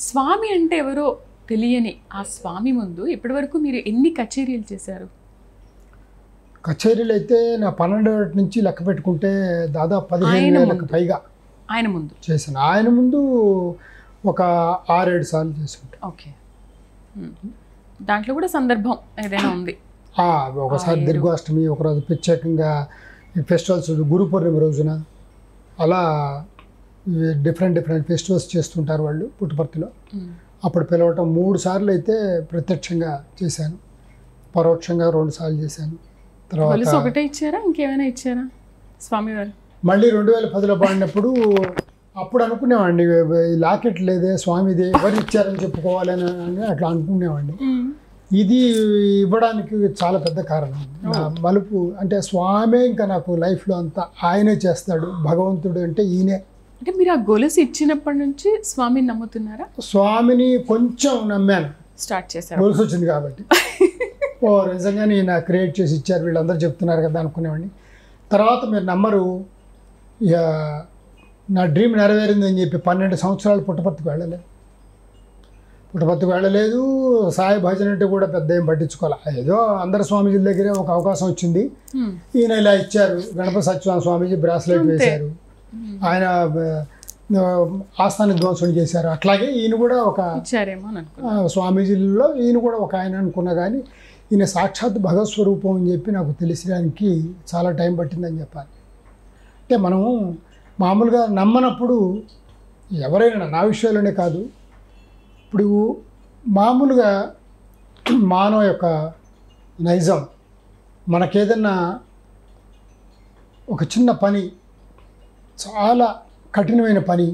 స్వామి అంటే ఎవరో తెలియని ఆ స్వామి ముందు ఇప్పటి వరకు మీరు ఎన్ని కచేరీలు చేశారు? కచేరీలు అయితే నా 12 నుంచి లెక్క పెట్టుకుంటే దాదాపు 15,000కు పైగా ఆయన ముందు చేశాను. ఆయన ముందు ఒక 6-7 సార్లు చేసి ఉంటాను. ఓకే. దాంట్లో కూడా సందర్భం ఏదైనా ఉంది? ఒకసారి దుర్గాష్టమి, ఒకరోజు ప్రత్యేకంగా ఈ ఫెస్టివల్స్, గురు పూర్ణిమ రోజున అలా డిఫరెంట్ ఫెస్టివల్స్ చేస్తుంటారు వాళ్ళు పుట్టపర్తిలో. అప్పుడు పిలవటం 3 సార్లు అయితే ప్రత్యక్షంగా చేశాను, పరోక్షంగా 2 సార్లు చేశాను. తర్వాత ఒకటే ఇచ్చారా, ఇంకేమైనా ఇచ్చారా స్వామివారు? మళ్ళీ 2010లో పాడినప్పుడు అప్పుడు అనుకునేవాడిని లాకెట్ లేదే స్వామిదే, ఎవరు ఇచ్చారని చెప్పుకోవాలని అట్లా అనుకునేవాడిని. ఇది ఇవ్వడానికి చాలా పెద్ద కారణం నా మలుపు. అంటే స్వామి ఇంకా నాకు లైఫ్లో అంతా ఆయనే చేస్తాడు, భగవంతుడు అంటే ఈయనే. అంటే మీరు ఆ గొలుసు ఇచ్చినప్పటి నుంచి స్వామిని నమ్ముతున్నారా? స్వామిని కొంచెం నమ్మాను, స్టార్ట్ చేశారు. గొలుసు వచ్చింది కాబట్టి. నిజంగా నేను క్రియేట్ చేసి ఇచ్చారు వీళ్ళందరూ చెప్తున్నారు కదా అనుకునేవాడిని. తర్వాత మీరు నమ్మరు, ఇక నా డ్రీమ్ నెరవేరిందని చెప్పి 12 సంవత్సరాలు పుట్టపర్తికి వెళ్ళలేదు. సాయి భజన అంటే కూడా పెద్ద ఏం పట్టించుకోవాలి. ఏదో అందరు స్వామీజీల దగ్గరే ఒక అవకాశం వచ్చింది, ఈయన ఇలా ఇచ్చారు. గణపతి సత్యనారాయణ స్వామీజీ బ్రాస్లెట్ వేశారు, ఆయన ఆస్థాన ధ్వంసం చేశారు. అట్లాగే ఈయన కూడా ఒక స్వామీజీల్లో ఈయన కూడా ఒక ఆయన అనుకున్నా, కానీ ఈయన సాక్షాత్ భగవత్ స్వరూపం అని చెప్పి నాకు తెలిసడానికి చాలా టైం పట్టిందని చెప్పాలి. అంటే మనము మామూలుగా నమ్మనప్పుడు ఎవరైనా, నా విషయంలోనే కాదు, ఇప్పుడు మామూలుగా మానవ యొక్క నైజం, మనకేదన్నా ఒక చిన్న పని, చాలా కఠినమైన పని,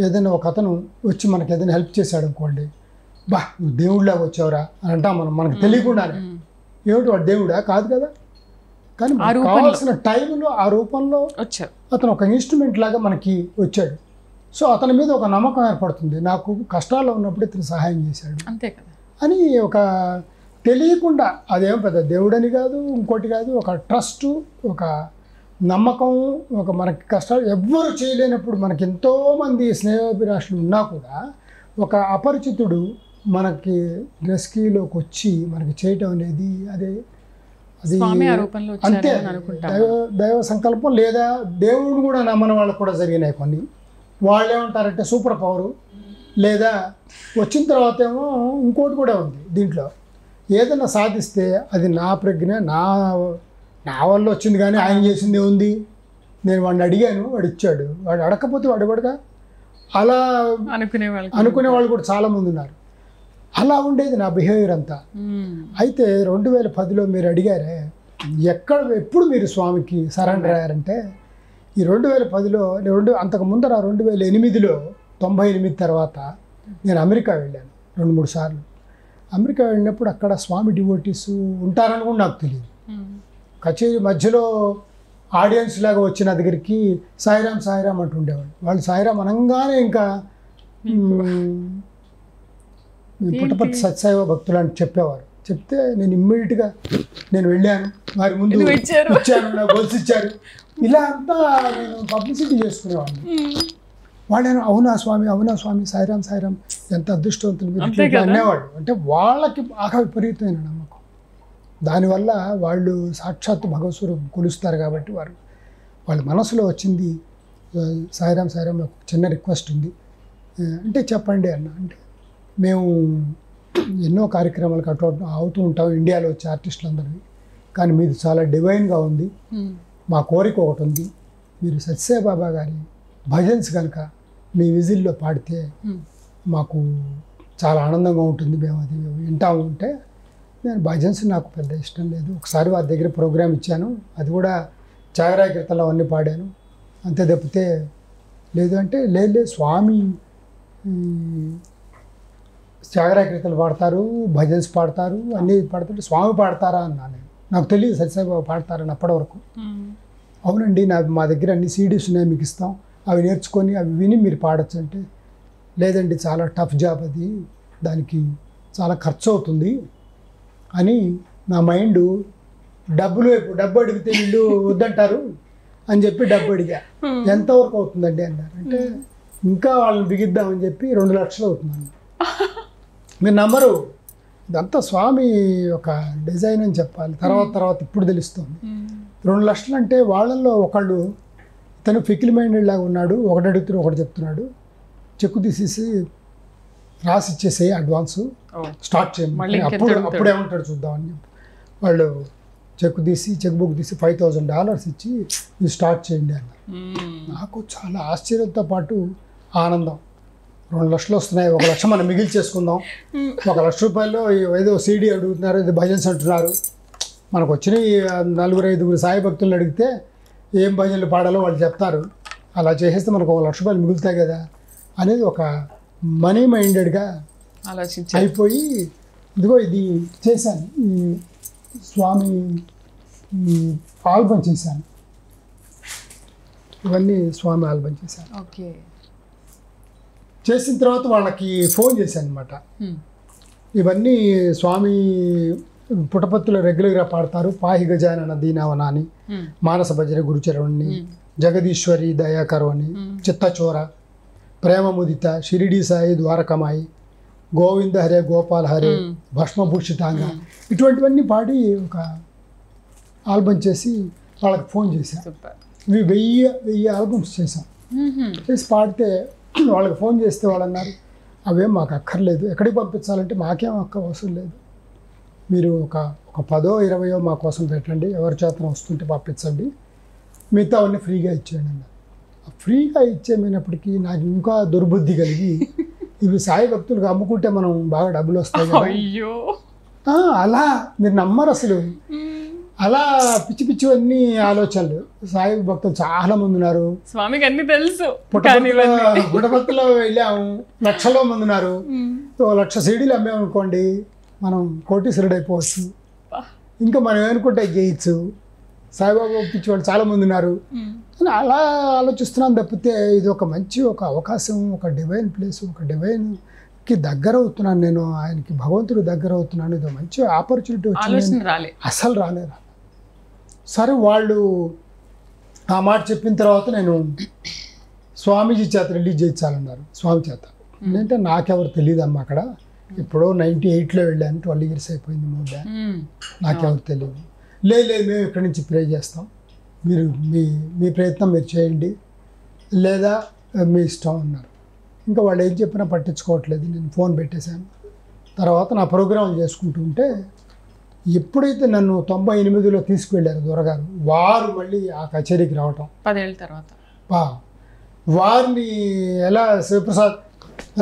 ఏదైనా ఒక అతను వచ్చి మనకి ఏదైనా హెల్ప్ చేశాడు అనుకోండి, బా నువ్వు దేవుడిలాగా వచ్చావురా అని అంటాం మనకు తెలియకుండానే. ఏమిటి వాడు దేవుడా? కాదు కదా. కానీ కావాల్సిన టైంలో ఆ రూపంలో వచ్చారు అతను ఒక ఇన్స్ట్రుమెంట్ లాగా మనకి వచ్చాడు. సో అతని మీద ఒక నమ్మకం ఏర్పడుతుంది, నాకు కష్టాల్లో ఉన్నప్పుడు ఇతను సహాయం చేశాడు అంతే కదా అని. ఒక తెలియకుండా, అదేం పెద్ద దేవుడని కాదు ఇంకోటి కాదు, ఒక ట్రస్ట్, ఒక నమ్మకం, ఒక మనకి కష్టాలు ఎవ్వరు చేయలేనప్పుడు మనకి ఎంతోమంది స్నేహాభిలాషులు ఉన్నా కూడా ఒక అపరిచితుడు మనకి రెస్క్యూలోకి వచ్చి మనకి చేయటం అనేది అది అంతే దైవ సంకల్పం. లేదా దేవుడు కూడా నమ్మని వాళ్ళకు కూడా జరిగినాయి కొన్ని. వాళ్ళు ఏమంటారంటే సూపర్ పవరు, లేదా వచ్చిన తర్వాత ఏమో ఇంకోటి కూడా ఉంది దీంట్లో, ఏదైనా సాధిస్తే అది నా ప్రజ్ఞ, నా వల్ల వచ్చింది కానీ ఆయన చేసింది ఉంది, నేను వాడిని అడిగాను వాడు ఇచ్చాడు, వాడు అడగకపోతే వాడు ఇవ్వడుగా, అలా అనుకునే వాళ్ళు కూడా చాలామంది ఉన్నారు. అలా ఉండేది నా బిహేవియర్ అంతా. అయితే 2010లో మీరు అడిగారే ఎప్పుడు మీరు స్వామికి సరెండర్ అయ్యారంటే, ఈ 2010లో అంతకు ముందర 2008లో 98 తర్వాత నేను అమెరికా వెళ్ళాను 2-3 సార్లు. అమెరికా వెళ్ళినప్పుడు అక్కడ స్వామి డివోటీస్ ఉంటారని కూడా నాకు తెలియదు. కచేరీ మధ్యలో ఆడియన్స్ లాగా వచ్చిన దగ్గరికి సాయిరామ్ సాయిరామ్ అంటుండేవాళ్ళు. వాళ్ళు సాయిరామ్ అనగానే ఇంకా పుట్టపర్తి సత్యసాయి భక్తులు అని చెప్పేవారు. చెప్తే నేను ఇమ్మీడియట్గా నేను వెళ్ళాను, వారి ముందు ఇచ్చాను, నాకు గొలుసు ఇచ్చారు, ఇలా అంతా నేను పబ్లిసిటీ చేసుకునేవాడిని. వాళ్ళేమో అవునా స్వామి సాయిరామ్ సాయిరామ్ ఎంత అదృష్టవంతులు మీరు అనేవాళ్ళు. అంటే వాళ్ళకి బాగా విపరీతమైన నమ్మకం. దానివల్ల వాళ్ళు సాక్షాత్తు భగవత్స్వరూపం కొలుస్తారు కాబట్టి వాళ్ళ మనసులో వచ్చింది సాయిరామ్ సాయిరామ్ ఒక చిన్న రిక్వెస్ట్ ఉంది అంటే చెప్పండి అన్న. అంటే మేము ఎన్నో కార్యక్రమాలకు అటు అవుతూ ఉంటాం ఇండియాలో వచ్చే ఆర్టిస్టులందరినీ, కానీ మీది చాలా డివైన్గా ఉంది, మా కోరిక ఒకటి ఉంది, మీరు సత్యసాయి బాబా గారి భజన్స్ కనుక మీ విజిల్లో పాడితే మాకు చాలా ఆనందంగా ఉంటుంది, మేము అది వింటాము. అంటే నేను భజన్స్ నాకు పెద్ద ఇష్టం లేదు, ఒకసారి వారి దగ్గర ప్రోగ్రామ్ ఇచ్చాను, అది కూడా త్యాగరాయ కీర్తనలు అవన్నీ పాడాను అంతే తప్పితే లేదు. అంటే లేదు స్వామి త్యాగరాయ కీర్తనలు పాడతారు, భజన్స్ పాడతారు, అన్నీ పాడతారు, స్వామి పాడతారా అన్నా. నేను నాకు తెలియదు సత్యసాయి బాబా పాడతారని అప్పటి వరకు. అవునండి మా దగ్గర అన్ని సీడీస్ ఉన్నాయి మీకు ఇస్తాం, అవి నేర్చుకొని అవి విని మీరు పాడచ్చు. అంటే లేదండి చాలా టఫ్ జాబ్ అది, దానికి చాలా ఖర్చు అవుతుంది అని నా మైండ్ డబ్బు అడిగితే వీళ్ళు వద్దంటారు అని చెప్పి డబ్బు అడిగా. ఎంతవరకు అవుతుందండి అన్నారు. అంటే ఇంకా వాళ్ళని బిగిద్దామని చెప్పి 2 లక్షలు అవుతుందండి. మీరు నమ్మరు, ఇదంతా స్వామి ఒక డిజైన్ అని చెప్పాలి. తర్వాత ఇప్పుడు తెలుస్తుంది. 2 లక్షలు అంటే వాళ్ళల్లో ఒకళ్ళు తను ఫికిల్ మైండెడ్ లాగా ఉన్నాడు, ఒకటి అడుగుతున్నాడు ఒకటి చెప్తున్నాడు, చెక్కు తీసేసి రాసి ఇచ్చేసి అడ్వాన్స్ స్టార్ట్ చేయండి, అప్పుడు ఏమంటాడు చూద్దామని చెప్పి వాళ్ళు చెక్ బుక్ తీసి $5,000 ఇచ్చి ఇది స్టార్ట్ చేయండి అన్న. నాకు చాలా ఆశ్చర్యంతో పాటు ఆనందం. 2 లక్షలు వస్తున్నాయి, 1 లక్ష మనం మిగిలి చేసుకుందాం, 1 లక్ష రూపాయలు ఏదో సీడీ అడుగుతున్నారు, ఇది భజన్స్ అంటున్నారు. మనకు వచ్చిన 4-5 సాయి భక్తులను అడిగితే ఏం భజనలు పాడాలో వాళ్ళు చెప్తారు, అలా చేసేస్తే మనకు 1 లక్ష రూపాయలు మిగులుతాయి కదా అనేది ఒక మనీ మైండెడ్గా అయిపోయి ఇదిగో ఇది చేశాను. ఈ స్వామి ఆల్బమ్ చేశాను, ఇవన్నీ స్వామి ఆల్బమ్ చేశాను. ఓకే, చేసిన తర్వాత వాళ్ళకి ఫోన్ చేశాను అనమాట. ఇవన్నీ స్వామి పుటపత్తులో రెగ్యులర్గా పాడతారు, పాహి గజానన దీనావన అని, మానస భజన గురుచరణి, జగదీశ్వరి దయాకరవని, చిత్తచోర, ప్రేమ ముదిత, షిరిడి సాయి ద్వారకమాయి, గోవింద హరే గోపాల్ హరే, భస్మభూషితాంగ, ఇటువంటివన్నీ పాడి ఒక ఆల్బమ్ చేసి వాళ్ళకి ఫోన్ చేశాను. ఇవి 1000 ఆల్బమ్స్ చేశాం. చేసి పాడితే వాళ్ళకి ఫోన్ చేస్తే వాళ్ళు అన్నారు అవేం మాకు అక్కర్లేదు, ఎక్కడికి పంపించాలంటే మాకేం అవసరం లేదు, మీరు ఒక 10-20 మా కోసం పెట్టండి, ఎవరి చేతన వస్తుంటే పంపించండి, మిగతా అవన్నీ ఫ్రీగా ఇచ్చేయండి అన్నారు. ఫ్రీగా ఇచ్చేమైనప్పటికీ నాకు ఇంకా దుర్బుద్ధి కలిగి ఇవి సాయి భక్తులకు అమ్ముకుంటే మనం బాగా డబ్బులు వస్తాయి కదా, అలా మీరు నమ్మరు అసలు, అలా పిచ్చి పిచ్చివన్నీ ఆలోచనలు. సాయి భక్తులు చాలా మంది ఉన్నారు, స్వామికి అన్ని తెలుసు. పుట్టపర్తిలో వెళ్ళాము, లక్షలో మంది ఉన్నారు, 1 లక్ష సీడీలు అమ్మేమనుకోండి మనం కోటీశ్వరుడు అయిపోవచ్చు. ఇంకా మనం ఏమనుకుంటే చేయొచ్చు. సాయిబాబా పిచ్చి వాళ్ళు చాలామంది ఉన్నారు అని అలా ఆలోచిస్తున్నాను తప్పితే ఇది ఒక మంచి ఒక అవకాశం, ఒక డివైన్ ప్లేస్, ఒక డివైన్కి దగ్గర అవుతున్నాను నేను, ఆయనకి భగవంతుడు దగ్గర అవుతున్నాను, ఇది మంచి ఆపర్చునిటీ వచ్చింది అసలు రాలేదు. సరే వాళ్ళు ఆ మాట చెప్పిన తర్వాత నేను స్వామీజీ చేత రిలీజ్ చేయించాలన్నారు, స్వామి చేత. ఏంటంటే నాకెవరు తెలియదు అమ్మ, అక్కడ ఎప్పుడో 98లో వెళ్ళాను, 12 years అయిపోయింది మూడా, నాకెవరు తెలియదు. లేదు మేము ఇక్కడి నుంచి ప్రే చేస్తాం, మీరు మీ ప్రయత్నం మీరు చేయండి లేదా మీ ఇష్టం అన్నారు. ఇంకా వాళ్ళు ఏం చెప్పినా పట్టించుకోవట్లేదు, నేను ఫోన్ పెట్టేశాను. తర్వాత నా ప్రోగ్రాం చేసుకుంటూ ఉంటే ఎప్పుడైతే నన్ను 98లో తీసుకువెళ్ళారు దొరగారు, వారు మళ్ళీ ఆ కచేరీకి రావటం 10 ఏళ్ళ తర్వాత, వారిని ఎలా శివప్రసాద్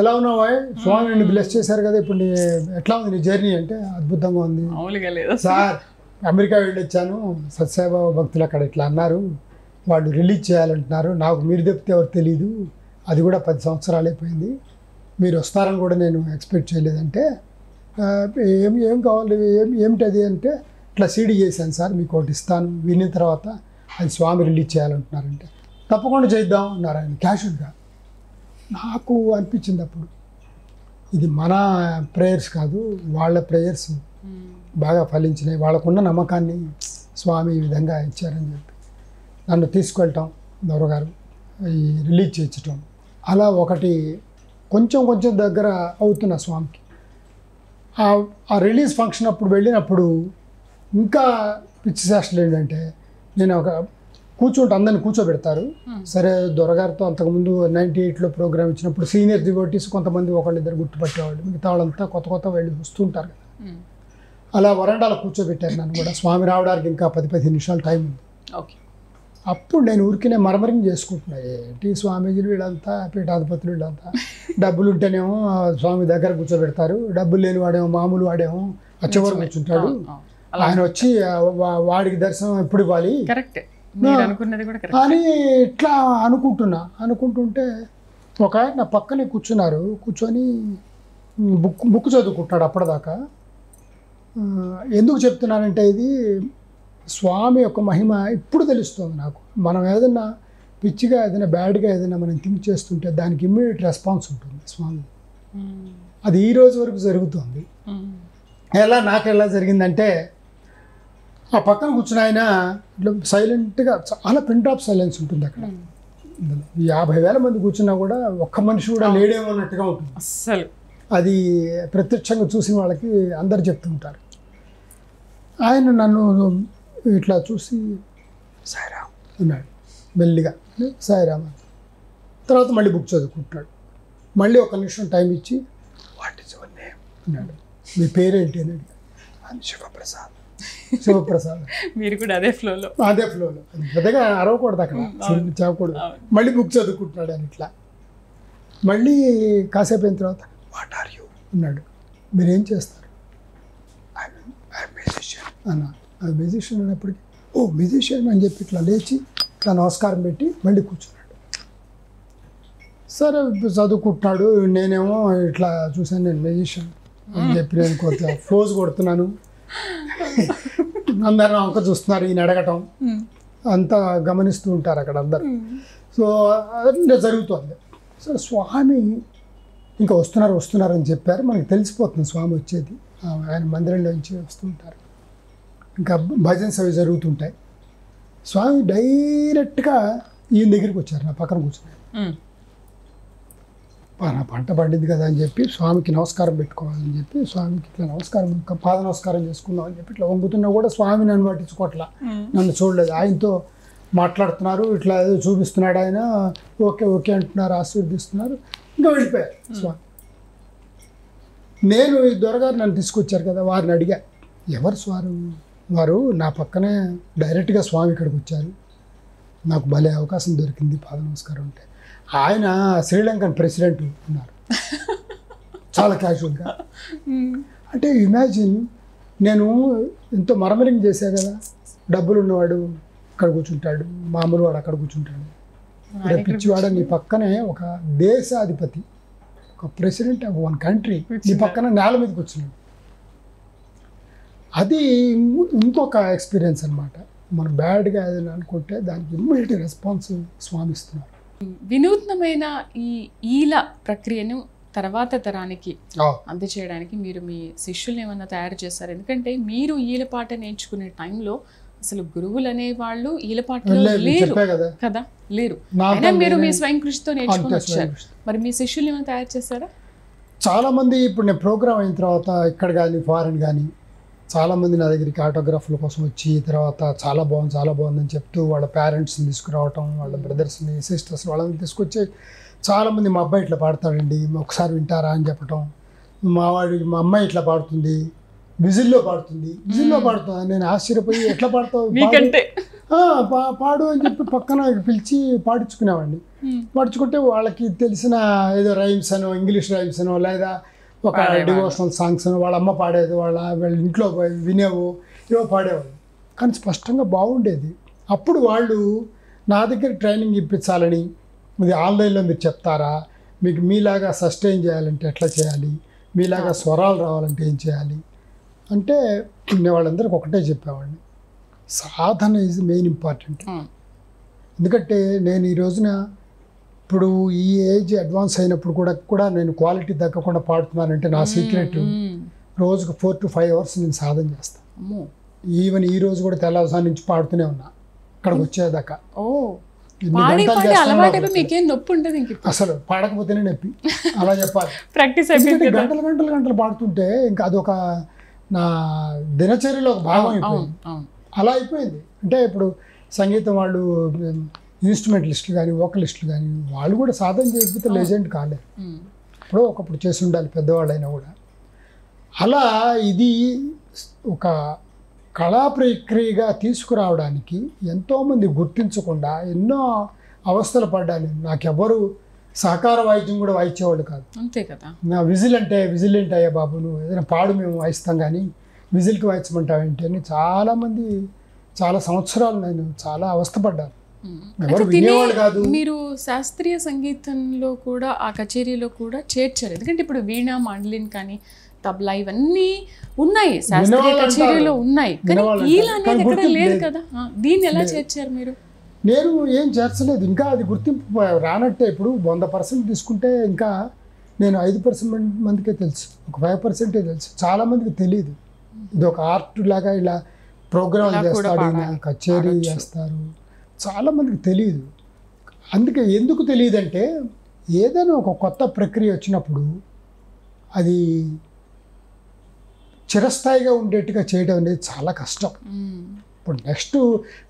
ఎలా ఉన్నావా, స్వామి నిన్ను బ్లెస్ చేశారు కదా, ఇప్పుడు ఎట్లా ఉంది నీ జర్నీ అంటే అద్భుతంగా ఉంది సార్, అమెరికా వెళ్ళొచ్చాను, సత్యసాయిబాబా భక్తులు అక్కడ ఇట్లా అన్నారు, వాళ్ళు రిలీజ్ చేయాలంటున్నారు, నాకు మీరు చెప్తే ఎవరు తెలీదు, అది కూడా 10 సంవత్సరాలు అయిపోయింది, మీరు వస్తారని కూడా నేను ఎక్స్పెక్ట్ చేయలేదంటే ఏం కావాలి ఏమిటది అంటే ఇట్లా సీడీ చేశాను సార్, మీకు ఒకటి ఇస్తాను, విన్న తర్వాత అది స్వామి రిలీజ్ చేయాలంటున్నారంటే తప్పకుండా చేద్దాం అన్నారు ఆయన క్యాషువల్గా. నాకు అనిపించింది అప్పుడు ఇది మన ప్రేయర్స్ కాదు, వాళ్ళ ప్రేయర్స్ బాగా ఫలించినాయి, వాళ్ళకున్న నమ్మకాన్ని స్వామి ఈ విధంగా ఇచ్చారని చెప్పి నన్ను తీసుకెళ్ళటం, దొరగారు ఈ రిలీజ్ చేయించటం, అలా ఒకటి కొంచెం దగ్గర అవుతున్న స్వామికి. ఆ రిలీజ్ ఫంక్షన్ అప్పుడు వెళ్ళినప్పుడు ఇంకా పిచ్చి శాస్త్రం ఏంటంటే, నేను ఒక కూర్చుంటే అందరిని కూర్చోబెడతారు. సరే దొరగారితో అంతకుముందు 98లో ప్రోగ్రామ్ ఇచ్చినప్పుడు సీనియర్ డివోటీస్ కొంతమంది ఒకళ్ళిద్దరు గుర్తుపట్టేవాళ్ళు, మిగతా వాళ్ళంతా కొత్త వెళ్ళి వస్తుంటారు కదా. అలా వరండాలో కూర్చోబెట్టారు నన్ను కూడా. స్వామి రావడానికి ఇంకా 10-15 నిమిషాలు టైం ఉంది. అప్పుడు నేను ఊరికినే మరమరింగ్ చేసుకుంటున్నా, ఏంటి స్వామీజీలు వీళ్ళంతా పీఠాధిపతులు వీళ్ళంతా డబ్బులు ఉంటేనేమో స్వామి దగ్గర కూర్చోబెడతారు, డబ్బులు లేని వాడేమో మామూలు వాడేమో చివరి కూర్చుంటాడు, ఆయన వచ్చి వాడికి దర్శనం ఎప్పుడు ఇవ్వాలి అని ఇట్లా అనుకుంటుంటే ఒక ఆయన నా పక్కనే కూర్చొని బుక్ చదువుకుంటున్నాడు. అప్పటిదాకా ఎందుకు చెప్తున్నానంటే ఇది స్వామి యొక్క మహిమ ఇప్పుడు తెలుస్తుంది నాకు. మనం ఏదైనా పిచ్చిగా ఏదైనా బ్యాడ్గా ఏదైనా మనం థింక్ చేస్తుంటే దానికి ఇమ్మీడియట్ రెస్పాన్స్ ఉంటుంది స్వామి. అది ఈ రోజు వరకు జరుగుతుంది. నాకు ఎలా జరిగిందంటే, ఆ పక్కన కూర్చుని ఆయన ఇట్లా సైలెంట్గా, చాలా పిన్ డ్రాప్ సైలెన్స్ ఉంటుంది అక్కడ. 50,000 మంది కూర్చున్నా కూడా ఒక్క మనిషి కూడా లేడేమో అన్నట్టుగా ఉంటుంది అస్సలు. అది ప్రత్యక్షంగా చూసిన వాళ్ళకి అందరు చెప్తుంటారు. ఆయన నన్ను ఇట్లా చూసి సాయిరామ్ అన్నాడు మెల్లిగా, సాయిరామ్. తర్వాత మళ్ళీ బుక్ చదువుకుంటున్నాడు. మళ్ళీ 1 నిమిషం టైం ఇచ్చి వాట్ ఈస్ యువర్ నేమ్ అన్నాడు. మీ పేరేంటి అని అడిగాడు. శివప్రసాద్. మీరు కూడా అదే ఫ్లోలో అది పెద్దగా అరవకూడదు అక్కడ, చెప్పకూడదు. మళ్ళీ బుక్ చదువుకుంటున్నాడు అని ఇట్లా. మళ్ళీ కాసేపు అయిన తర్వాత వాట్ ఆర్ యూ అన్నాడు. మీరేం చేస్తారు? మ్యూజిషియన్ అన్న. అది మ్యూజిషియన్ అన్నప్పటికీ ఓ మ్యూజిషియన్ అని చెప్పి ఇట్లా లేచి ఇట్లా నమస్కారం పెట్టి మళ్ళీ కూర్చున్నాడు. సరే చదువుకుంటున్నాడు. నేనేమో ఇట్లా చూసాను, నేను మ్యూజిషియన్ అని చెప్పి నేను కొంత ఫోజ్ కొడుతున్నాను. అందరూ అంక చూస్తున్నారు, ఈయన అడగటం అంతా గమనిస్తూ ఉంటారు అక్కడ అందరు. సో అదే జరుగుతుంది. సో స్వామి ఇంకా వస్తున్నారు అని చెప్పారు. మనకి తెలిసిపోతుంది స్వామి వచ్చేది. ఆయన మందిరంలో నుంచి వస్తుంటారు. ఇంకా భజన్స్ అవి జరుగుతుంటాయి. స్వామి డైరెక్ట్గా ఈయన దగ్గరికి వచ్చారు, నా పక్కన కూర్చున్నారు. నా పంట పండింది కదా అని చెప్పి స్వామికి నమస్కారం పెట్టుకోవాలని చెప్పి స్వామికి ఇట్లా నమస్కారం, పాద నమస్కారం చేసుకుందాం అని చెప్పి ఇట్లా వంగుతున్నా కూడా స్వామి నన్ను పట్టించుకోవట్లా, నన్ను చూడలేదు. ఆయనతో మాట్లాడుతున్నారు, ఇట్లా ఏదో చూపిస్తున్నాడు ఆయన. ఓకే అంటున్నారు, ఆశీర్వదిస్తున్నారు. ఇంకా వెళ్ళిపోయారు స్వామి. నేను ఈ దొరగారు నన్ను తీసుకొచ్చారు కదా, వారిని అడిగా, ఎవరు స్వారు? వారు నా పక్కనే డైరెక్ట్గా స్వామి ఇక్కడికి వచ్చారు, నాకు భలే అవకాశం దొరికింది పాద నమస్కారం అంటే. ఆయన శ్రీలంకన్ ప్రెసిడెంట్ ఉన్నారు, చాలా క్యాజువల్గా. అంటే ఇమాజిన్, నేను ఎంతో మరమరింగ్ చేశా కదా, డబ్బులు ఉన్నవాడు ఇక్కడ కూర్చుంటాడు, మామూలు వాడు అక్కడ కూర్చుంటాడు, పిచ్చివాడు నీ పక్కనే ఒక దేశాధిపతి, ఒక ప్రెసిడెంట్ ఆఫ్ 1 కంట్రీ నీ పక్కన నేల మీద కూర్చున్నాడు. అది ఇంకొక ఎక్స్పీరియన్స్ అనమాట. మనం బ్యాడ్గా ఏదైనా అనుకుంటే దానికి ఇమ్మీడియట్ రెస్పాన్స్ స్వామి ఇస్తున్నారు. వినూత్నమైన ఈ ఈల ప్రక్రియను తర్వాత తరానికి అందచేయడానికి మీరు మీ శిష్యుల్ని ఏమన్నా తయారు చేస్తారు? ఎందుకంటే మీరు ఈలపాట నేర్చుకునే టైంలో అసలు గురువులు అనేవాళ్ళు ఈలపాటలో లేరు కదా, లేరు. అయినా మీరు మీ స్వయం కృషితో నేర్చుకుని వచ్చారు. మరి మీ శిష్యుల్ని ఏమైనా తయారు చేస్తారా? చాలామంది ఇప్పుడు నేను ప్రోగ్రామ్ అయిన తర్వాత ఇక్కడ కానీ ఫారెన్ కానీ చాలామంది నా దగ్గరికి ఆటోగ్రాఫ్ల కోసం వచ్చి తర్వాత చాలా బాగుందని చెప్తూ వాళ్ళ పేరెంట్స్ని తీసుకురావటం, వాళ్ళ బ్రదర్స్ని సిస్టర్స్ వాళ్ళని తీసుకొచ్చి చాలామంది మా అబ్బాయి ఇట్లా పాడతాడండి ఒకసారి వింటారా అని చెప్పటం, మా అమ్మాయి ఇట్లా పాడుతుంది, విజిల్లో పాడుతుంది నేను ఆశ్చర్యపోయి ఎట్లా పాడతావు పాడు అని చెప్పి పక్కన పిలిచి పాడించుకునేవాడిని. పాడించుకుంటే వాళ్ళకి తెలిసిన ఏదో రైమ్స్ అనో ఇంగ్లీష్ రైమ్స్ అనో లేదా ఒక డివోషనల్ సాంగ్స్ అనో వాళ్ళ అమ్మ పాడేది, వాళ్ళ ఇంట్లో వినేవు ఏవో పాడేవాళ్ళు. కానీ స్పష్టంగా బాగుండేది. అప్పుడు వాళ్ళు నా దగ్గర ట్రైనింగ్ ఇప్పించాలని, ఇది ఆన్లైన్లో మీరు చెప్తారా, మీకు మీలాగా సస్టైన్ చేయాలంటే ఎట్లా చేయాలి, మీలాగా స్వరాలు రావాలంటే ఏం చేయాలి అంటే నేను వాళ్ళందరికీ ఒకటే చెప్పేవాడిని, సాధన ఈజ్ మెయిన్ ఇంపార్టెంట్. ఎందుకంటే నేను ఈ రోజున ఇప్పుడు ఈ ఏజ్ అడ్వాన్స్ అయినప్పుడు కూడా నేను క్వాలిటీ తగ్గకుండా పాడుతున్నానంటే నా సీక్రెట్ రోజుకు 4 to 5 hours నేను సాధన చేస్తాను. ఈవెన్ ఈ రోజు కూడా తెల్లవారుజాము నుంచి పాడుతూనే ఉన్నా ఇక్కడికి వచ్చేదాకా. అసలు పాడకపోతేనే నొప్పి అలా చెప్పాలి. గంటలు పాడుతుంటే ఇంకా అదొక నా దినచర్యలో ఒక భాగం అయిపోయింది. అలా అయిపోయింది. అంటే ఇప్పుడు సంగీతం వాళ్ళు ఇన్స్ట్రుమెంటలిస్టులు కానీ వోకలిస్టులు కానీ వాళ్ళు కూడా సాధన చేయకపోతే లెజెండ్ కాలేరు. ఇప్పుడు ఒకప్పుడు చేసి ఉండాలి పెద్దవాళ్ళైనా కూడా. అలా ఇది ఒక కళా ప్రక్రియగా తీసుకురావడానికి ఎంతోమంది గుర్తించకుండా ఎన్నో అవస్థలు పడ్డాను. నాకెవ్వరు సహకార వాయిద్యం కూడా వాయించేవాళ్ళు కాదు. అంతే కదా. నా విజిల్ ఏంటయ్యా బాబు, నువ్వు ఏదైనా పాడు మేము వాయిస్తాం కానీ విజిల్కి వాయించమంటావేంటి అని చాలామంది చాలా సంవత్సరాలు నేను చాలా అవస్థపడ్డాను. ఎవరు వినేవాళ్ళు కాదు. మీరు శాస్త్రీయ సంగీతంలో కూడా ఆ కచేరీలో కూడా చేర్చారు. ఎందుకంటే ఇప్పుడు వీణా మాండలిన్ కానీ తబలా ఇవన్నీ ఉన్నాయి, శాస్త్రీయ కచేరీలో ఉన్నాయి. కానీ ఈల అనేది ఎక్కడ లేదు కదా. దీన్ని ఎలా చేర్చారు మీరు? నేను ఏం చేర్చలేదు. ఇంకా అది గుర్తింపు రానట్టే. ఇప్పుడు 100% తీసుకుంటే ఇంకా నేను 5% మందికే తెలుసు, ఒక 5% తెలుసు. చాలామందికి తెలియదు. ఇది ఒక ఆర్ట్ లాగా ఇలా ప్రోగ్రామ్ చేస్తాడు, కచేరీ చేస్తారు, చాలామందికి తెలియదు. అందుకే ఎందుకు తెలియదంటే ఏదైనా ఒక కొత్త ప్రక్రియ వచ్చినప్పుడు అది చిరస్థాయిగా ఉండేట్టుగా చేయడం అనేది చాలా కష్టం. ఇప్పుడు నెక్స్ట్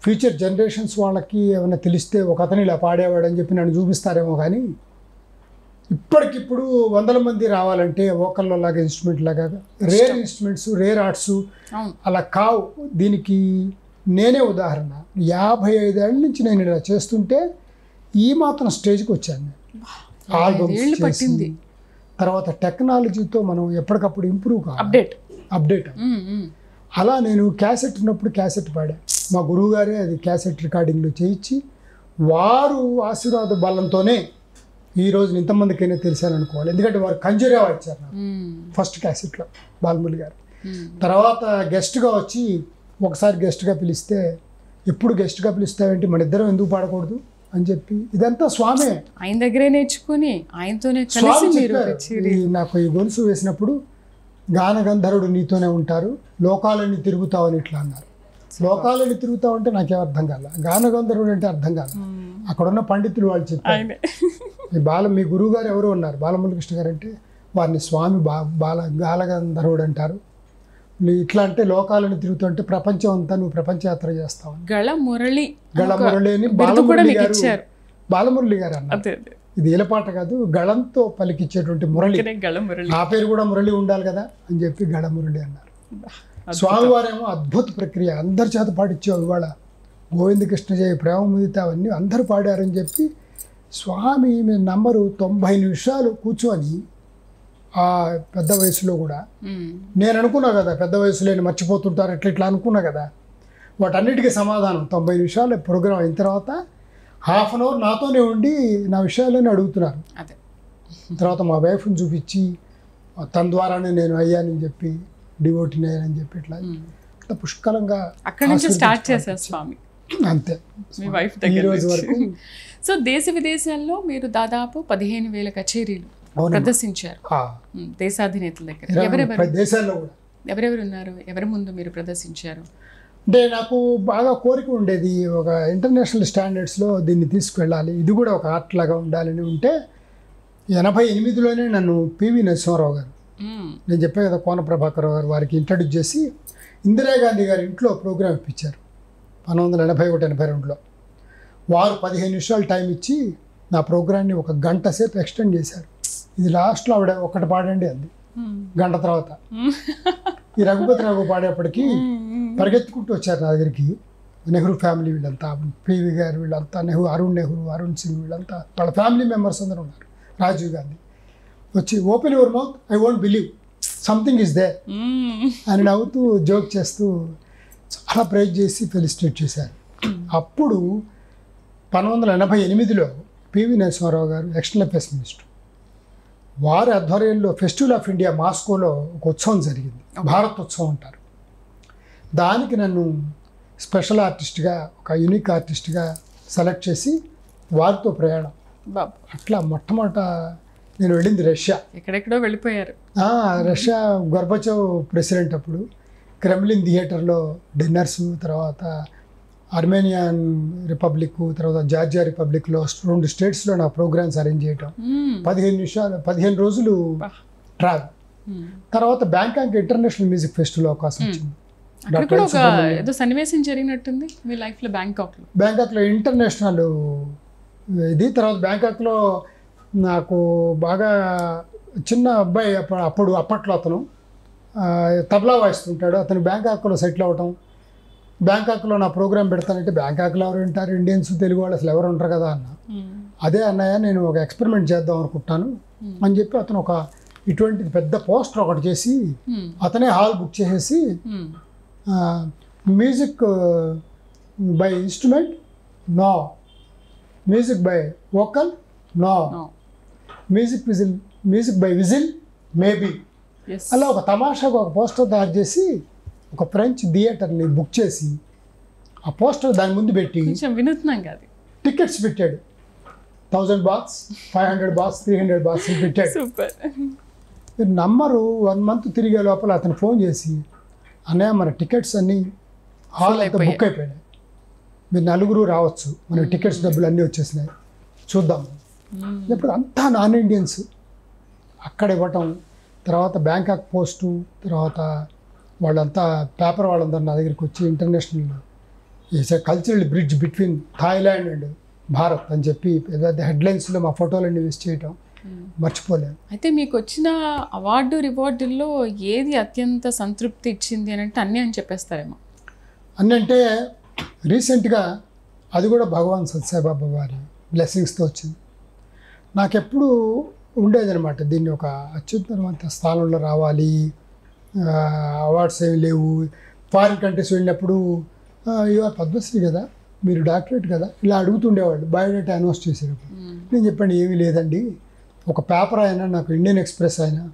ఫ్యూచర్ జనరేషన్స్ వాళ్ళకి ఏమైనా తెలిస్తే ఒక అతను ఇలా పాడేవాడు అని చెప్పి నన్ను చూపిస్తారేమో, కానీ ఇప్పటికిప్పుడు 100 మంది రావాలంటే వోకల్లో లాగా ఇన్స్ట్రుమెంట్ లాగా రేర్ ఇన్స్ట్రుమెంట్స్, రేర్ ఆర్ట్స్ అలా కావు. దీనికి నేనే ఉదాహరణ. 55 ఏళ్ళ నుంచి నేను ఇలా చేస్తుంటే ఈ మాత్రం స్టేజ్కి వచ్చాను. ఆల్బమ్స్ చేసి తర్వాత టెక్నాలజీతో మనం ఎప్పటికప్పుడు ఇంప్రూవ్ కావాలి, అప్డేట్. అలా నేను క్యాసెట్ ఉన్నప్పుడు క్యాసెట్ పాడా. మా గురువు గారే అది క్యాసెట్ రికార్డింగ్లో చేయించి వారు ఆశీర్వాద బలంతోనే ఈరోజు ఇంతమందికైనా తెలిసాను అనుకోవాలి. ఎందుకంటే వారు కంజూరియా వచ్చారు నాకు ఫస్ట్ క్యాసెట్లో, బాలమురళి గారు. తర్వాత గెస్ట్గా వచ్చి ఒకసారి గెస్ట్గా పిలిస్తే, ఎప్పుడు గెస్ట్గా పిలుస్తావేంటి, మన ఇద్దరం ఎందుకు పాడకూడదు అని చెప్పి ఇదంతా స్వామే ఆయన దగ్గరే నేర్చుకుని ఆయనతోనే నాకు ఈ గొలుసు వేసినప్పుడు గానగంధర్వుడు నీతోనే ఉంటారు, లోకాలన్నీ తిరుగుతావని ఇట్లా అన్నారు. లోకాలని తిరుగుతావు అంటే నాకేం అర్థం కాల, గానగంధర్వుడు అంటే అర్థం కాల. అక్కడ ఉన్న పండితులు వాళ్ళు చెప్పారు. మీ గురువు గారు ఎవరు ఉన్నారు బాలమురళీకృష్ణ గారు అంటే వారిని స్వామి గాలగంధర్వుడు అంటారు. ఇట్లా అంటే లోకాలను తిరుగుతుంటే ప్రపంచం అంతా నువ్వు ప్రపంచయాత్ర చేస్తావు. గళమురళి అని బాలమురళి గారు అన్నారు. ఇది ఈలపాట కాదు, గళంతో పలికిచ్చేటువంటి మురళి. నా పేరు కూడా మురళి ఉండాలి కదా అని చెప్పి గళమురళి అన్నారు. స్వామివారేమో అద్భుత ప్రక్రియ, అందరి చేత పాటించావు. ఇవాళ గోవిందకృష్ణ జయ, ప్రేమ ముదిత అవన్నీ అందరూ పాడారని చెప్పి స్వామి మేము నంబరు 90 నిమిషాలు కూర్చొని ఆ పెద్ద వయసులో కూడా నేను అనుకున్నా కదా, పెద్ద వయసులో మర్చిపోతుంటారు ఇట్లా అనుకున్నా కదా. వాటన్నిటికీ సమాధానం 90 నిమిషాలు ప్రోగ్రాం అయిన తర్వాత ½ an hour నాతోనే ఉండి నా విషయాలని అడుగుతున్నారు. తర్వాత మా వైఫ్ని చూపించి తన ద్వారానే నేను అయ్యానని చెప్పి, డివోటీని అయ్యానని చెప్పి ఇట్లా అంత పుష్కలంగా అక్కడి నుంచి స్టార్ట్ చేశారు స్వామి, అంతే మీ వైఫ్ ఈ దగ్గర రోజు వరకు. సో దేశ విదేశాల్లో మీరు దాదాపు 15,000 కచేరీలు ప్రదర్శించారు దేశాధినేతల దగ్గర. ఎవరెవరు దేశాల్లో కూడా ఎవరెవరు ఉన్నారు, ఎవరి ముందు మీరు ప్రదర్శించారు? అంటే నాకు బాగా కోరిక ఉండేది, ఒక ఇంటర్నేషనల్ స్టాండర్డ్స్లో దీన్ని తీసుకువెళ్ళాలి, ఇది కూడా ఒక ఆర్ట్ లాగా ఉండాలని ఉంటే 88లోనే నన్ను పివి నరసింహారావు గారు, నేను చెప్పే కదా కోన ప్రభాకర్ గారు, వారికి ఇంట్రడ్యూస్ చేసి ఇందిరాగాంధీ గారి ఇంట్లో ప్రోగ్రామ్ ఇప్పించారు 1981-82లో. వారు 15 నిమిషాలు టైం ఇచ్చి నా ప్రోగ్రామ్ని 1 గంట సేపు ఎక్స్టెండ్ చేశారు. ఇది లాస్ట్లో ఆవిడ ఒకటి పాడండి అంది, గంట తర్వాత ఈ రఘుపతి రాఘు పాడేప్పటికీ పరిగెత్తుకుంటూ వచ్చారు నా దగ్గరికి. నెహ్రూ ఫ్యామిలీ వీళ్ళంతా, పివి గారు వీళ్ళంతా, అరుణ్ నెహ్రూ, అరుణ్ సింగ్ వీళ్ళంతా వాళ్ళ ఫ్యామిలీ మెంబర్స్ అందరూ ఉన్నారు. రాజీవ్ గాంధీ వచ్చి open your mouth, I won't believe something is there అని నవ్వుతూ జోక్ చేస్తూ చాలా ప్రైజ్ చేసి ఫెలిసిటేట్ చేశారు. అప్పుడు 1988లో పివి నరసింహారావు గారు ఎక్స్టర్నల్ అఫేర్స్ మినిస్టర్, వారి ఆధ్వర్యంలో ఫెస్టివల్ ఆఫ్ ఇండియా మాస్కోలో ఒక ఉత్సవం జరిగింది, భారత్ ఉత్సవం అంటారు. దానికి నన్ను స్పెషల్ ఆర్టిస్ట్గా, ఒక యూనిక్ ఆర్టిస్ట్గా సెలెక్ట్ చేసి వారితో ప్రయాణం. అట్లా మొట్టమొదట నేను వెళ్ళింది రష్యా. ఎక్కడెక్కడో వెళ్ళిపోయారు. రష్యా గొర్బచోవ్ ప్రెసిడెంట్ అప్పుడు క్రెమ్లిన్ థియేటర్లో డిన్నర్స్, తర్వాత ఆర్మేనియన్ రిపబ్లిక్, తర్వాత జార్జియా రిపబ్లిక్లో 2 స్టేట్స్లో నా ప్రోగ్రామ్స్ అరేంజ్ చేయటం. 15 రోజులు ట్రావెల్. తర్వాత బ్యాంకాక్ ఇంటర్నేషనల్ మ్యూజిక్ ఫెస్టివల్ అవకాశం వచ్చింది. ఏదో సన్నివేశం జరిగినట్టుంది మీ లైఫ్లో బ్యాంకాక్లో ఇంటర్నేషనల్ ఇది. తర్వాత బ్యాంకాక్లో నాకు బాగా చిన్న అబ్బాయి అప్పట్లో అతను తబలా వాయిస్తుంటాడు, అతను బ్యాంకాక్లో సెటిల్ అవ్వటం. బ్యాంకాక్లో నా ప్రోగ్రామ్ పెడతానంటే బ్యాంకాక్లో ఎవరు వింటారు, ఇండియన్స్ తెలుగు వాళ్ళు అసలు ఎవరు ఉంటారు కదా అన్న. అదే అన్నయ్య నేను ఒక ఎక్స్పెరిమెంట్ చేద్దాం అనుకుంటాను అని చెప్పి అతను ఒక ఇటువంటి పెద్ద పోస్టర్ ఒకటి చేసి అతనే హాల్ బుక్ చేసేసి music by instrument no, music by vocal no, music by whistle maybe, అలా ఒక తమాషాగా ఒక పోస్టర్ తయారు చేసి ఒక ఫ్రెంచ్ థియేటర్ని బుక్ చేసి ఆ పోస్టర్ దాని ముందు పెట్టి టికెట్స్ పెట్టాడు. 1000 బాక్స్, 500 బాక్స్, 300 బాక్స్ పెట్టాడు. మీరు నమ్మరు, 1 మంత్ తిరిగే లోపల అతను ఫోన్ చేసి అన్నయ్య మన టికెట్స్ అన్నీ హాల్ అయితే బుక్ అయిపోయినాయి, మీరు 4 రావచ్చు, మన టికెట్స్ డబ్బులు అన్నీ వచ్చేసినాయి, చూద్దాం. ఇప్పుడు అంతా నాన్ ఇండియన్స్ అక్కడ ఇవ్వటం. తర్వాత బ్యాంకాక్ పోస్టు, తర్వాత వాళ్ళంతా పేపర్ వాళ్ళందరూ నా దగ్గరికి వచ్చి international is a cultural bridge between Thailand and Bharat అని చెప్పి పెద్ద హెడ్లైన్స్లో మా ఫోటోలన్నీ వేసి చేయటం మర్చిపోలేను. అయితే మీకు వచ్చిన రివార్డుల్లో ఏది అత్యంత సంతృప్తి ఇచ్చింది అని అంటే అన్నీ అని చెప్పేస్తారేమో. అన్నీ అంటే రీసెంట్గా అది కూడా భగవాన్ సత్యసాయిబాబా వారి బ్లెస్సింగ్స్తో వచ్చింది. నాకెప్పుడు ఉండేదన్నమాట, దీన్ని ఒక అత్యుత్తమమైన స్థానంలో రావాలి, అవార్డ్స్ ఏమి లేవు. ఫారిన్ కంట్రీస్ వెళ్ళినప్పుడు ఇవాళ పద్మశ్రీ కదా, మీరు డాక్టరేట్ కదా, ఇలా అడుగుతుండేవాళ్ళు బయోడేటా అనౌన్స్ చేసేటప్పుడు. నేను చెప్పండి ఏమీ లేదండి, ఒక పేపర్ అయినా నాకు ఇండియన్ ఎక్స్ప్రెస్ అయినా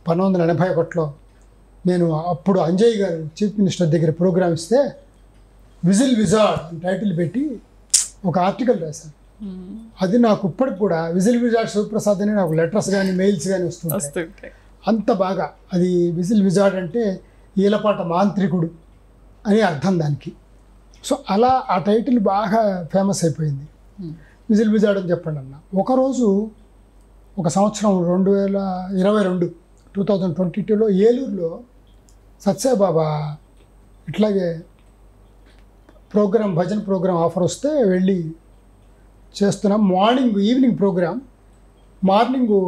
1981లో నేను అప్పుడు అంజయ్ గారు చీఫ్ మినిస్టర్ దగ్గర ప్రోగ్రామ్ ఇస్తే విజిల్ విజార్డ్ అని టైటిల్ పెట్టి ఒక ఆర్టికల్ రాశాను. అది నాకు ఇప్పటికి కూడా విజిల్ విజార్డ్ శివప్రసాద్ అని నాకు లెటర్స్ కానీ మెయిల్స్ కానీ వస్తుంటాయి. అంత బాగా అది విజిల్ విజార్డ్ అంటే ఈలపాట మాంత్రికుడు అని అర్థం దానికి. సో అలా ఆ టైటిల్ బాగా ఫేమస్ అయిపోయింది, విజిల్ విజార్డ్ అని చెప్పండి అన్న. ఒకరోజు ఒక సంవత్సరం 2022లో ఏలూరులో సత్యసాయిబాబా ఇట్లాగే ప్రోగ్రామ్, భజన ప్రోగ్రామ్ ఆఫర్ వస్తే వెళ్ళి చేస్తున్నాం. Evening programme, morning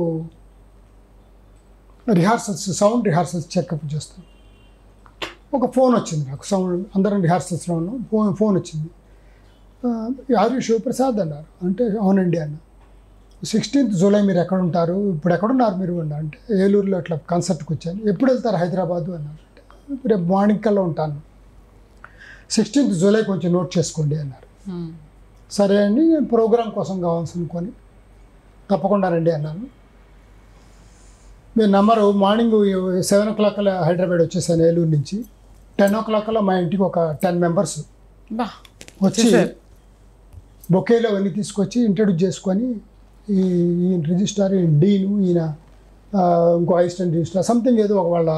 rehearsals, sound rehearsals checkup చేస్తాం. ఒక ఫోన్ వచ్చింది నాకు, సౌండ్ అందరం రిహార్సల్స్లో ఉన్నాం, ఫోన్ వచ్చింది. ఆర్ యు శివప్రసాద్ అన్నారు. అంటే అవునండి అన్న. 16th జూలై మీరు ఎక్కడ ఉంటారు, ఇప్పుడు ఎక్కడున్నారు మీరు అన్న. అంటే ఏలూరులో ఇట్లా కన్సర్ట్కి వచ్చాను. ఎప్పుడు వెళ్తారు హైదరాబాదు అన్నారు. అంటే రేపు మార్నింగ్ కల్లా ఉంటాను, 16th జూలై కొంచెం నోట్ చేసుకోండి అన్నారు. సరే అండి, నేను ప్రోగ్రామ్ కోసం కావాల్సి అనుకొని తప్పకుండా రండి అన్నాను. మీరు నమ్మరు, మార్నింగ్ 7 o'clock హైదరాబాద్ వచ్చేసాను ఏలూరు నుంచి. 10 o'clock మా ఇంటికి ఒక 10 members బా వచ్చి బొకేలో అవన్నీ తీసుకొచ్చి ఇంట్రడ్యూస్ చేసుకొని ఈయన రిజిస్ట్రార్, ఈయన డీను, ఈయన ఇంకో అసిస్టెంట్ రిజిస్ట్రార్ సంథింగ్ ఏదో ఒక వాళ్ళ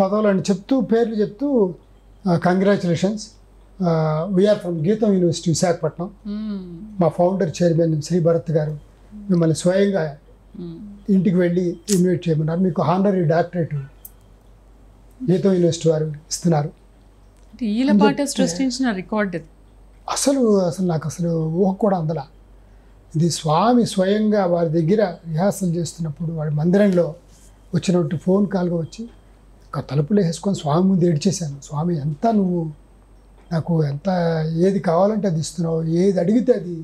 పదవులని చెప్తూ పేర్లు చెప్తూ కంగ్రాచులేషన్స్ వీఆర్ ఫ్రమ్ గీతం యూనివర్సిటీ విశాఖపట్నం, మా ఫౌండర్ చైర్మన్ శ్రీ భరత్ గారు మిమ్మల్ని స్వయంగా ఇంటికి వెళ్ళి ఇన్వైట్ చేయమన్నారు, మీకు హానరీ డాక్టరేట్ గీతం యూనివర్సిటీ వారు ఇస్తున్నారు. అసలు నాకు అసలు ఊహ కూడా అందలా. ఇది స్వామి స్వయంగా వారి దగ్గర రిహార్సల్ చేస్తున్నప్పుడు వాడి మందిరంలో వచ్చినట్టు ఫోన్ కాల్గా వచ్చి ఒక తలుపులు వేసుకొని స్వామి ముందు ఏడ్చేశాను. స్వామి ఎంత నువ్వు నాకు ఎంత ఏది కావాలంటే అది ఇస్తున్నావు, ఏది అడిగితే అది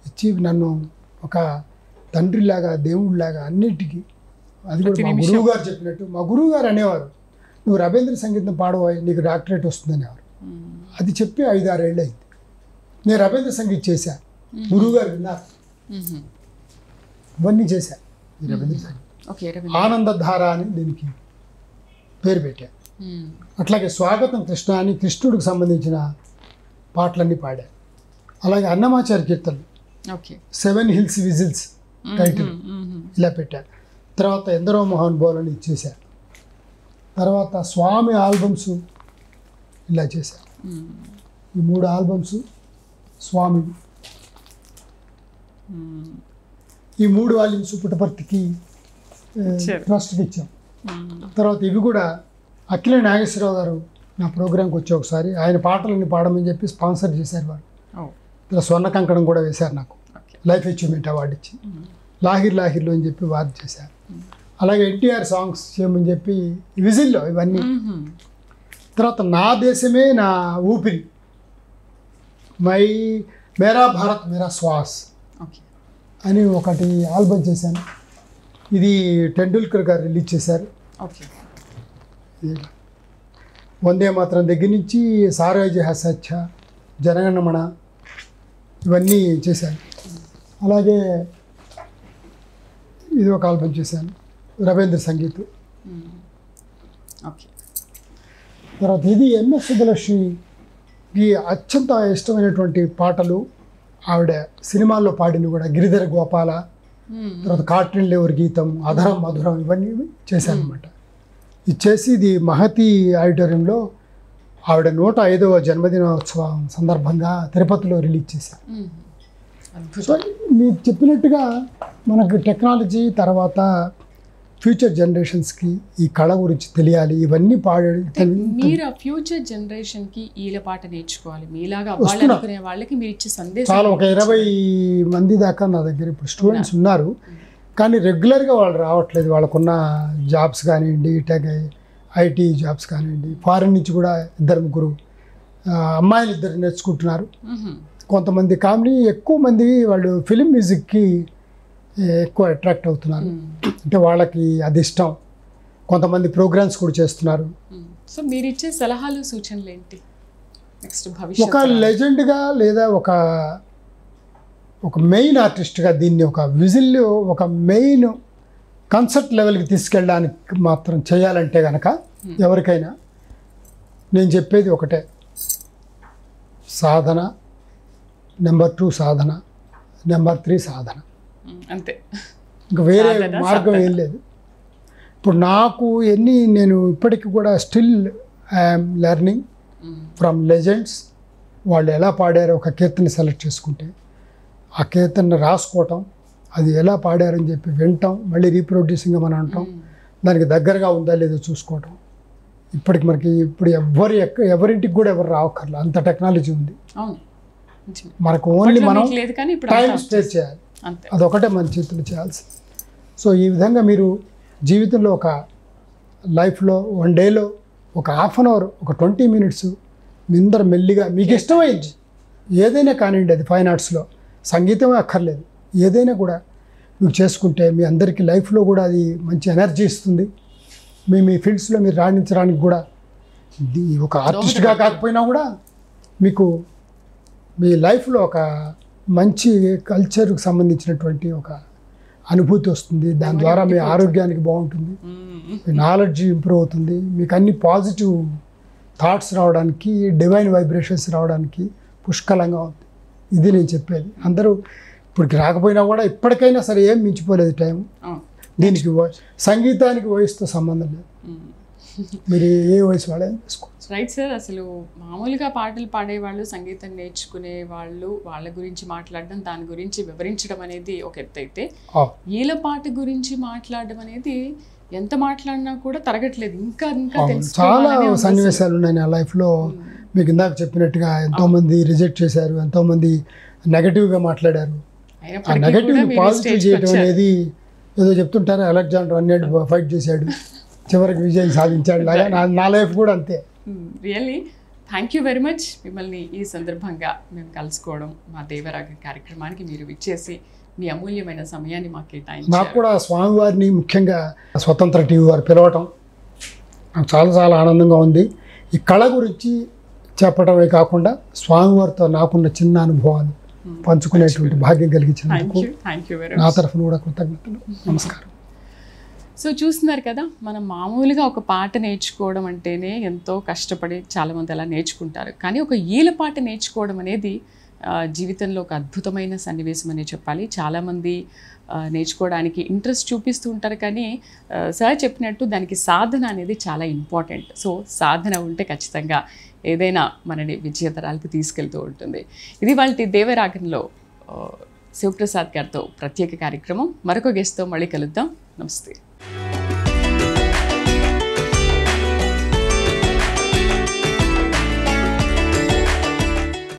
ఇచ్చి నన్ను ఒక తండ్రిలాగా దేవుడిలాగా అన్నిటికీ. అది కూడా మా గురువు గారు చెప్పినట్టు, మా గురువు గారు అనేవారు నువ్వు రవీంద్ర సంగీతం పాడవాయి నీకు డాక్టరేట్ వస్తుందనేవారు. అది చెప్పి 5-6 ఏళ్ళు అయింది. నేను రవీంద్ర సంగీతం చేశా, గురువు గారు విన్నారు, ఇవన్నీ చేశా. రవీంద్ర సంగీతం ఆనందధార అని దీనికి పేరు పెట్టా. అట్లాగే స్వాగతం కృష్ణ అని కృష్ణుడికి సంబంధించిన పాటలన్నీ పాడా. అలాగే అన్నమాచార్య కీర్తనలు 7 Hills Whistles టైటిల్ ఇలా పెట్టా. తర్వాత ఎందరో మోహన్ బోలని ఇచ్చేసా. తర్వాత స్వామి ఆల్బమ్స్ ఇలా చేశా. ఈ 3 ఆల్బమ్స్ స్వామి, ఈ 3 వాల్యూమ్స్ పుట్టపర్తికి ట్రస్ట్కి ఇచ్చాం. తర్వాత ఇవి కూడా అఖిల నాగేశ్వరరావు గారు నా ప్రోగ్రాంకి వచ్చి ఒకసారి ఆయన పాటలన్నీ పాడమని చెప్పి స్పాన్సర్ చేశారు వారు. ఇలా స్వర్ణ కంకణం కూడా వేశారు నాకు, లైఫ్ అచీవ్మెంట్ అవార్డు ఇచ్చి. లాహిర్లో అని చెప్పి వారు చేశారు. అలాగే ఎన్టీఆర్ సాంగ్స్ చేయమని చెప్పి విజిల్లో ఇవన్నీ. తర్వాత నా దేశమే నా ఊపిరి, మేరా భారత్ మేరా శ్వాస్ అని ఒకటి ఆల్బమ్ చేశాను. ఇది టెండూల్కర్ గారు రిలీజ్ చేశారు. వందే మాత్రం దగ్గర నుంచి సారాజీ హసచ్చ, జనగణమన ఇవన్నీ చేశాను. అలాగే ఇది ఒక ఆల్బమ్ చేశాను, రవీంద్ర సంగీతం. తర్వాత ఇది ఎంఎస్ సుబ్బలక్ష్మికి అత్యంత ఇష్టమైనటువంటి పాటలు, ఆవిడ సినిమాల్లో పాడిన కూడా గిరిధర గోపాల, తర్వాత కాట్రిన్ లేవర్ గీతం, అధరం మధురం ఇవన్నీ చేశాను అనమాట. ఇది చేసి ఇది మహతి ఆడిటోరియంలో ఆవిడ 105వ జన్మదినోత్సవం సందర్భంగా తిరుపతిలో రిలీజ్ చేశారు. సో మీరు చెప్పినట్టుగా మనకు టెక్నాలజీ తర్వాత ఫ్యూచర్ జనరేషన్స్కి ఈ కళ గురించి తెలియాలి, ఇవన్నీ మీరు ఆ ఫ్యూచర్ జనరేషన్కి ఈల పాట నేర్చుకోవాలి, మీలాగా అనుకునే వాళ్ళకి మీరు ఇచ్చే సందేశం. చాలా ఒక 20 మంది దాకా నా దగ్గర ఇప్పుడు స్టూడెంట్స్ ఉన్నారు, కానీ రెగ్యులర్గా వాళ్ళు రావట్లేదు. వాళ్ళకున్న జాబ్స్ కానివ్వండి, ఐటీ జాబ్స్ కానివ్వండి, ఫారిన్ నుంచి కూడా 2-3 అమ్మాయిలు 2 నేర్చుకుంటున్నారు. కొంతమంది కామెడీ, ఎక్కువ మంది వాళ్ళు ఫిలిం మ్యూజిక్కి ఎక్కువ అట్రాక్ట్ అవుతున్నారు, అంటే వాళ్ళకి అది ఇష్టం. కొంతమంది ప్రోగ్రామ్స్ కూడా చేస్తున్నారు. సో మీరు ఇచ్చే సలహాలు సూచనలు ఏంటి? నెక్స్ట్ ఒక లెజెండ్గా లేదా ఒక మెయిన్ ఆర్టిస్ట్గా దీన్ని ఒక విజిల్ ఒక మెయిన్ కన్సర్ట్ లెవెల్కి తీసుకెళ్ళడానికి మాత్రం చేయాలంటే కనుక ఎవరికైనా నేను చెప్పేది ఒకటే, సాధన, నెంబర్ 2 సాధన, నెంబర్ 3 సాధన, అంతే. ఇంకా వేరే మార్గం ఏం లేదు. ఇప్పుడు నాకు నేను ఇప్పటికి కూడా still I'm learning from legends. వాళ్ళు ఎలా పాడారో ఒక కీర్తన సెలెక్ట్ చేసుకుంటే ఆ కీర్తన రాసుకోవటం, అది ఎలా పాడారని చెప్పి వినటం, మళ్ళీ రీప్రొడ్యూసింగ్ మనం అంటాం, దానికి దగ్గరగా ఉందా లేదో చూసుకోవటం. ఇప్పటికి మనకి ఎవరింటికి కూడా ఎవరు రావక్కర్లేదు, అంత టెక్నాలజీ ఉంది. మనకు ఓన్లీ మనం టైం స్పేస్ చేయాలి, అదొకటే మన చేతులు చేయాల్సి. సో ఈ విధంగా మీరు జీవితంలో ఒక లైఫ్లో 1 డేలో ఒక ½ అన్ అవర్, ఒక 20 మినిట్స్ మీందరు మెల్లిగా మీకు ఇష్టమైంది ఏదైనా కానివ్వండి, అది ఫైన్ ఆర్ట్స్లో సంగీతమే అక్కర్లేదు, ఏదైనా కూడా మీకు చేసుకుంటే మీ అందరికీ లైఫ్లో కూడా అది మంచి ఎనర్జీ ఇస్తుంది. మీ ఫీల్డ్స్లో మీరు రాణించడానికి కూడా ఒక ఆర్టిస్ట్గా కాకపోయినా కూడా మీకు మీ లైఫ్లో ఒక మంచి కల్చర్కి సంబంధించినటువంటి ఒక అనుభూతి వస్తుంది, దాని ద్వారా మీ ఆరోగ్యానికి బాగుంటుంది, మీ నాలెడ్జ్ ఇంప్రూవ్ అవుతుంది, మీకు అన్ని పాజిటివ్ థాట్స్ రావడానికి, డివైన్ వైబ్రేషన్స్ రావడానికి పుష్కలంగా ఉంది. ఇది నేను చెప్పేది. అందరూ ఇప్పటికి రాకపోయినా కూడా ఇప్పటికైనా సరే ఏం మించిపోలేదు టైం. దీనికి సంగీతానికి వయసుతో సంబంధం లేదు, మీరు ఏ వయసు వాళ్ళని తీసుకోవచ్చు. Right sir. అసలు మామూలుగా పాటలు పాడేవాళ్ళు, సంగీతం నేర్చుకునే వాళ్ళు, వాళ్ళ గురించి మాట్లాడడం, దాని గురించి వివరించడం అనేది ఒక ఎత్తు అయితే, ఈల పాట గురించి మాట్లాడడం అనేది ఎంత మాట్లాడినా కూడా తరగట్లేదు. ఇంకా ఇంకా చాలా సన్నివేశాలు ఉన్నాయి నా లైఫ్లో. మీకు ఇందాక చెప్పినట్టుగా ఎంతోమంది రిజెక్ట్ చేశారు, ఎంతోమంది నెగటివ్గా మాట్లాడారు. ఆ నెగటివ్ పాజిటివ్ చేయడం అనేది ఏదో చెప్తుంటారు, అలెగ్జాండర్ అన్నేడు ఫైట్ చేశాడు, చివరికి విజయం సాధించాడు. లాగా నా లైఫ్ కూడా అంతే. Really thank you very much. మిమ్మల్ని ఈ సందర్భంగా మేము కలుసుకోవడం, మా దేవరాగం కార్యక్రమానికి మీరు విచ్చేసి మీ అమూల్యమైన సమయాన్ని మాకు కేటాయించారు. నాకు కూడా స్వామివారిని ముఖ్యంగా స్వతంత్ర టీవీ వారు పిలవటం నాకు చాలా చాలా ఆనందంగా ఉంది. ఈ కళ గురించి చెప్పడమే కాకుండా స్వామివారితో నాకున్న చిన్న అనుభవాలు పంచుకునేటువంటి భాగ్యం కలిగించినందుకు నా తరఫున కూడా కృతజ్ఞతలు. నమస్కారం. సో చూస్తున్నారు కదా, మనం మామూలుగా ఒక పాట నేర్చుకోవడం అంటేనే ఎంతో కష్టపడి చాలామంది అలా నేర్చుకుంటారు. కానీ ఒక ఈల పాట నేర్చుకోవడం అనేది జీవితంలో ఒక అద్భుతమైన సన్నివేశం అనే చెప్పాలి. చాలామంది నేర్చుకోవడానికి ఇంట్రెస్ట్ చూపిస్తూ ఉంటారు, కానీ సార్ చెప్పినట్టు దానికి సాధన అనేది చాలా ఇంపార్టెంట్. సో సాధన ఉంటే ఖచ్చితంగా ఏదైనా మనని విజయతరాలకు తీసుకెళ్తూ ఉంటుంది. ఇది వాళ్ళ దేవరాగంలో శివప్రసాద్ గారితో ప్రత్యేక కార్యక్రమం. మరొక గెస్ట్తో మళ్ళీ కలుద్దాం. నమస్తే.